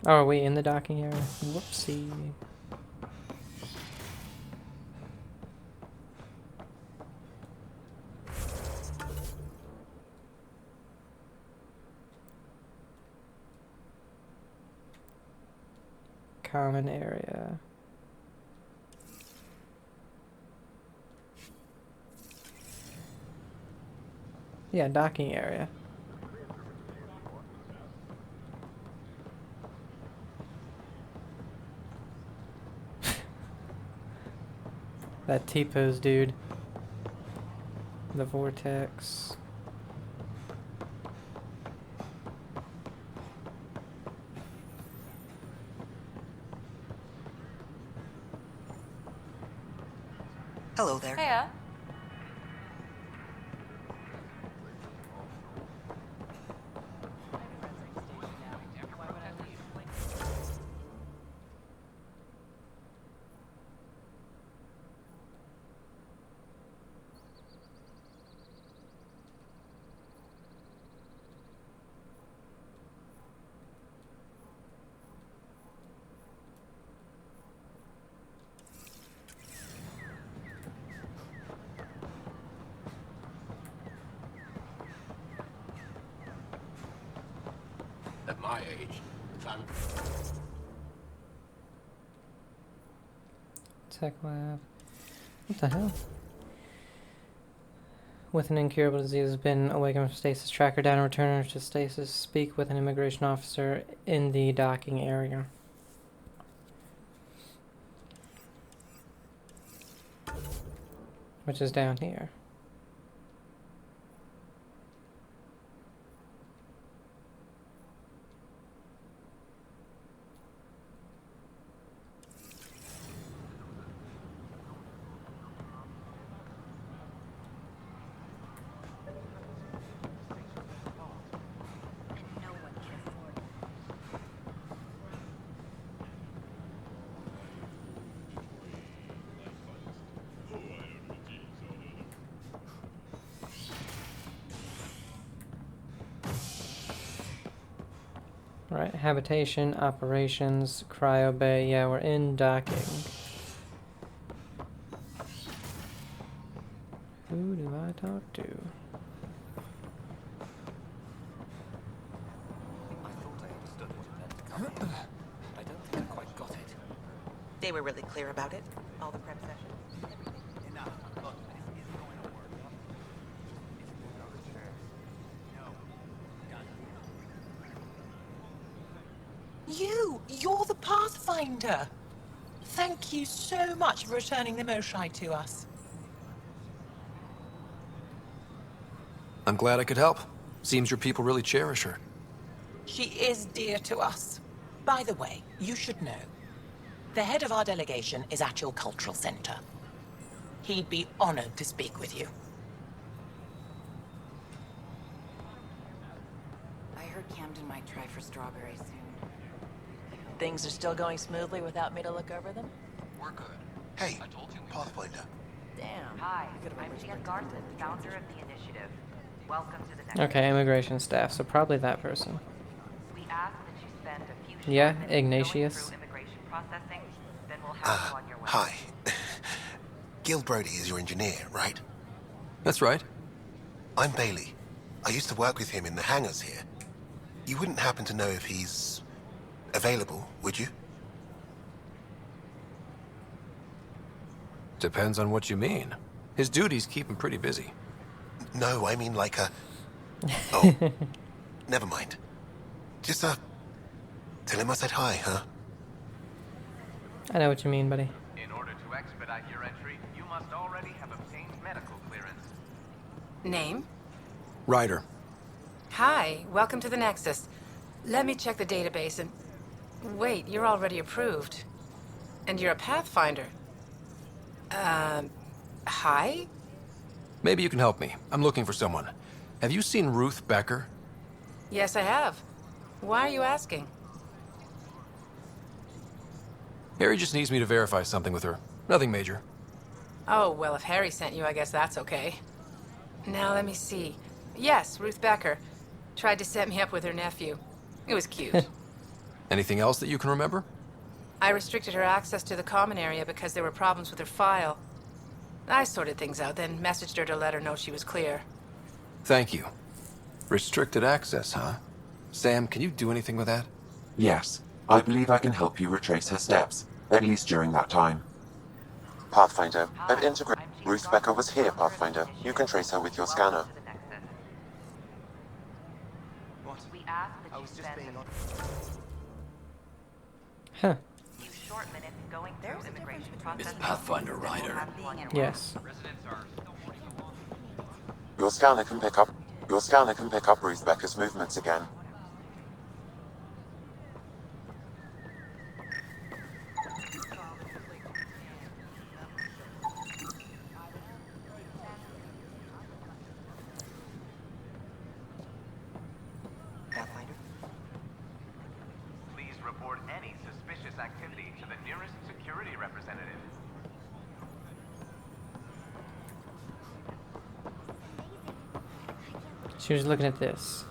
Oh, are we in the docking area? Whoopsie. Common area. Yeah, docking area. That T-pose dude. The vortex. Hello there. Hiya. At my age, fun. Tech lab. What the hell? With an incurable disease has been awakened from stasis. Track her down and return her to stasis. Speak with an immigration officer in the docking area. Which is down here. Right, habitation, operations, cryo bay. Yeah, we're in docking. Who do I talk to? I don't think I quite got it. They were really clear about it. All the prep sessions. You're the Pathfinder. Thank you so much for returning the Moshai to us. I'm glad I could help. Seems your people really cherish her. She is dear to us. By the way, you should know. The head of our delegation is at your cultural center. He'd be honored to speak with you. I heard Camden might try for strawberries soon. Things are still going smoothly without me to look over them? We're good. Hey, Pathfinder. Damn. Hi, I'm Jen Garson, founder of the initiative. Welcome to the next. Okay, immigration staff, so probably that person. We ask that you spend a few short Yeah, minutes Ignatius. going through immigration processing, then we'll have you on your way. Hi. Gil Brody is your engineer, right? That's right. I'm Bailey. I used to work with him in the hangars here. You wouldn't happen to know if he's available, would you? Depends on what you mean. His duties keep him pretty busy. No, I mean like a... Oh, never mind. Just, tell him I said hi, huh? I know what you mean, buddy. In order to expedite your entry, you must already have obtained medical clearance. Name? Ryder. Hi, welcome to the Nexus. Let me check the database and... Wait, you're already approved. And you're a Pathfinder. Hi? Maybe you can help me. I'm looking for someone. Have you seen Ruth Becker? Yes, I have. Why are you asking? Harry just needs me to verify something with her. Nothing major. Oh, well, if Harry sent you, I guess that's okay. Now, let me see. Yes, Ruth Becker. Tried to set me up with her nephew. It was cute. Anything else that you can remember? I restricted her access to the common area because there were problems with her file. I sorted things out, then messaged her to let her know she was clear. Thank you. Restricted access, huh? Sam, can you do anything with that? Yes, I believe I can help you retrace her steps, at least during that time. Pathfinder, I've integrated. Ruth Becker was here, Pathfinder. You can trace her with your scanner. We ask that you spend Huh. few short minutes going through immigration process. Is Pathfinder Ryder? Yes. Your scanner can pick up Ruth Becker's movements again. Please report any suspicious activity to the nearest security representative. She was looking at this.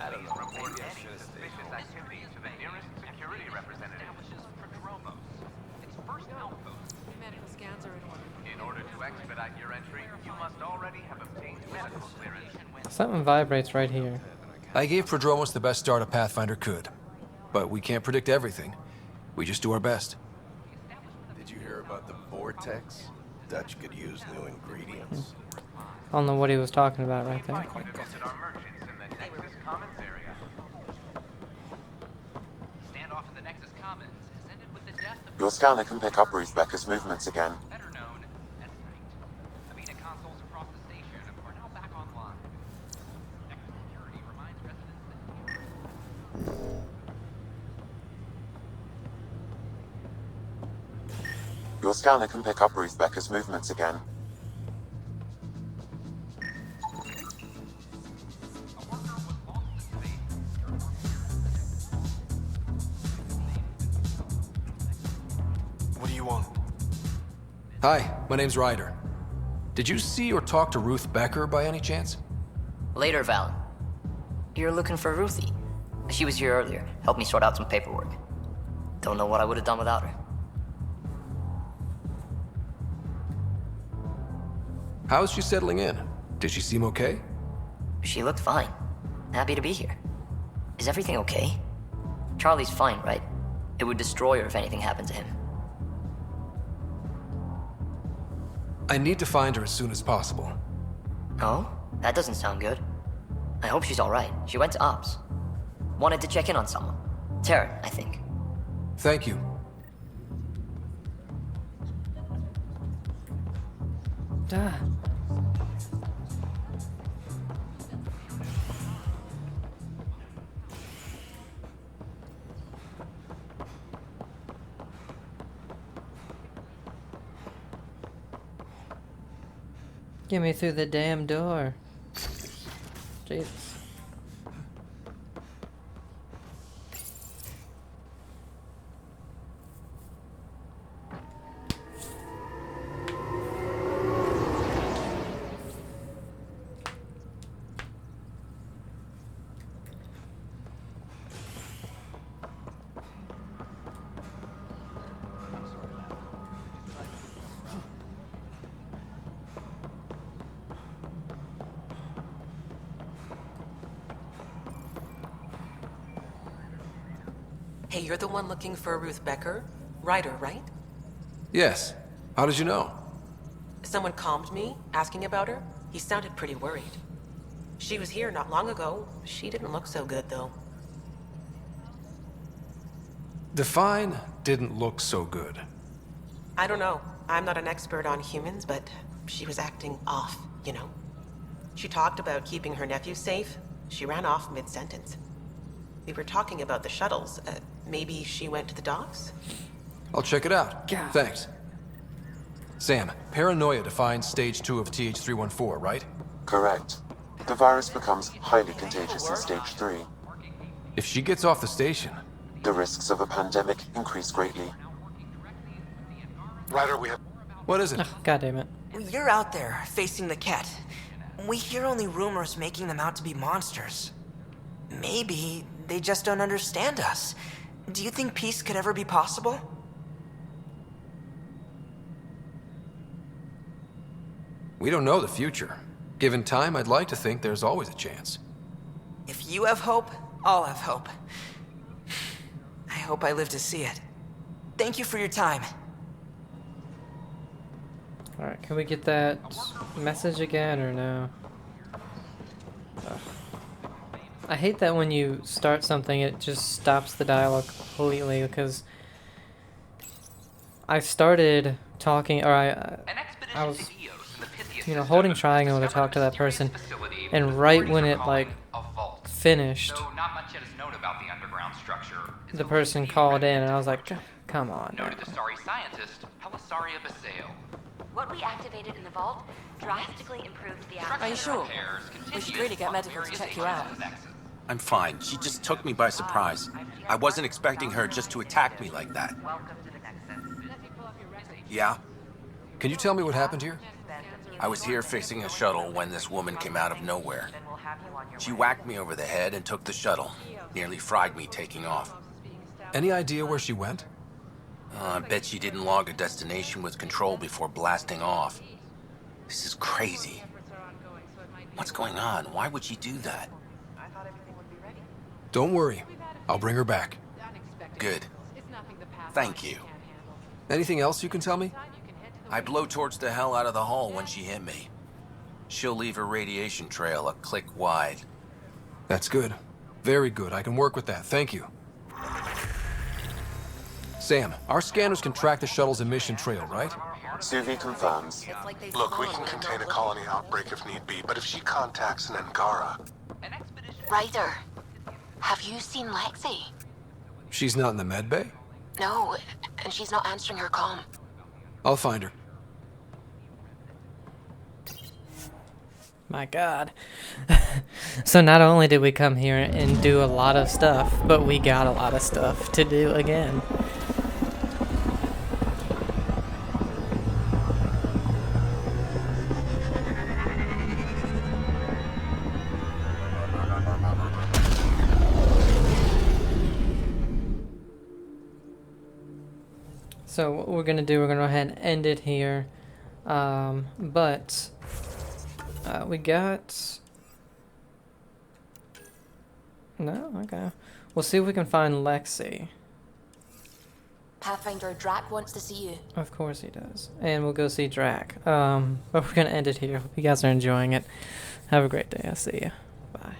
Please report any suspicious activity to the nearest security representative. Its first outpost. Medical scans are in order. In order to expedite your entry, you must already have obtained medical clearance. Something vibrates right here. I gave Prodromos the best start a Pathfinder could. But we can't predict everything. We just do our best. Did you hear about the vortex? Dutch could use new ingredients. I don't know what he was talking about right there. Visit our merchants in the Nexus Commons area. Standoff in the Nexus Commons has ended with the death of Your scanner can pick up Ruth Becker's movements again. better known as Knight. Avena consoles across the station are now back online. Nexus Security reminds residents that Your scanner can pick up Ruth Becker's movements again. What do you want? Hi, my name's Ryder. Did you see or talk to Ruth Becker by any chance? Later, Valen. You're looking for Ruthie. She was here earlier. Helped me sort out some paperwork. Don't know what I would have done without her. How's she settling in? Did she seem okay? She looked fine. Happy to be here. Is everything okay? Charlie's fine, right? It would destroy her if anything happened to him. I need to find her as soon as possible. Oh? That doesn't sound good. I hope she's alright. She went to Ops. Wanted to check in on someone. Taryn, I think. Thank you. Duh. Get me through the damn door. Jesus. Hey, you're the one looking for Ruth Becker? Ryder, right? Yes. How did you know? Someone calmed me, asking about her. He sounded pretty worried. She was here not long ago. She didn't look so good, though. Define didn't look so good. I don't know. I'm not an expert on humans, but she was acting off, you know. She talked about keeping her nephew safe. She ran off mid-sentence. We were talking about the shuttles. Maybe she went to the docks? I'll check it out. Yeah. Thanks. Sam, paranoia defines stage 2 of TH314, right? Correct. The virus becomes highly contagious in stage 3. If she gets off the station... The risks of a pandemic increase greatly. Ryder, we have... What is it? Oh, God damn it. You're out there, facing the Ket. We hear only rumors making them out to be monsters. Maybe they just don't understand us. Do you think peace could ever be possible? We don't know the future. Given time, I'd like to think there's always a chance. If you have hope, I'll have hope. I hope I live to see it. Thank you for your time. Alright, can we get that message again or no? Ugh. I hate that when you start something, it just stops the dialogue completely because I started talking, or I was, you know, holding triangle to talk to that person, and right when it like finished, the person called in, and I was like, come on. Noted Asari scientist, Pelisaria Basale. What we activated in the vault drastically improved the Are you sure? We should really get medical to check you out. I'm fine. She just took me by surprise. I wasn't expecting her just to attack me like that. Yeah? Can you tell me what happened here? I was here fixing a shuttle when this woman came out of nowhere. She whacked me over the head and took the shuttle. Nearly fried me taking off. Any idea where she went? I bet she didn't log a destination with control before blasting off. This is crazy. What's going on? Why would she do that? Don't worry. I'll bring her back. Good. Thank you. Anything else you can tell me? I blow towards the hell out of the hull when she hit me. She'll leave her radiation trail a click wide. That's good. Very good. I can work with that. Thank you. Sam, our scanners can track the shuttle's emission trail, right? Suvi confirms. Look, we can contain a colony outbreak if need be, but if she contacts an Angara... Ryder, have you seen Lexi? She's not in the med bay? No, and she's not answering her comm. I'll find her. My God. So not only did we come here and do a lot of stuff, but we got a lot of stuff to do again. So what we're gonna do, we're gonna go ahead and end it here. We got... No? Okay. We'll see if we can find Lexi. Pathfinder Drac wants to see you. Of course he does. And we'll go see Drac. But we're gonna end it here. Hope you guys are enjoying it. Have a great day. I'll see you. Bye.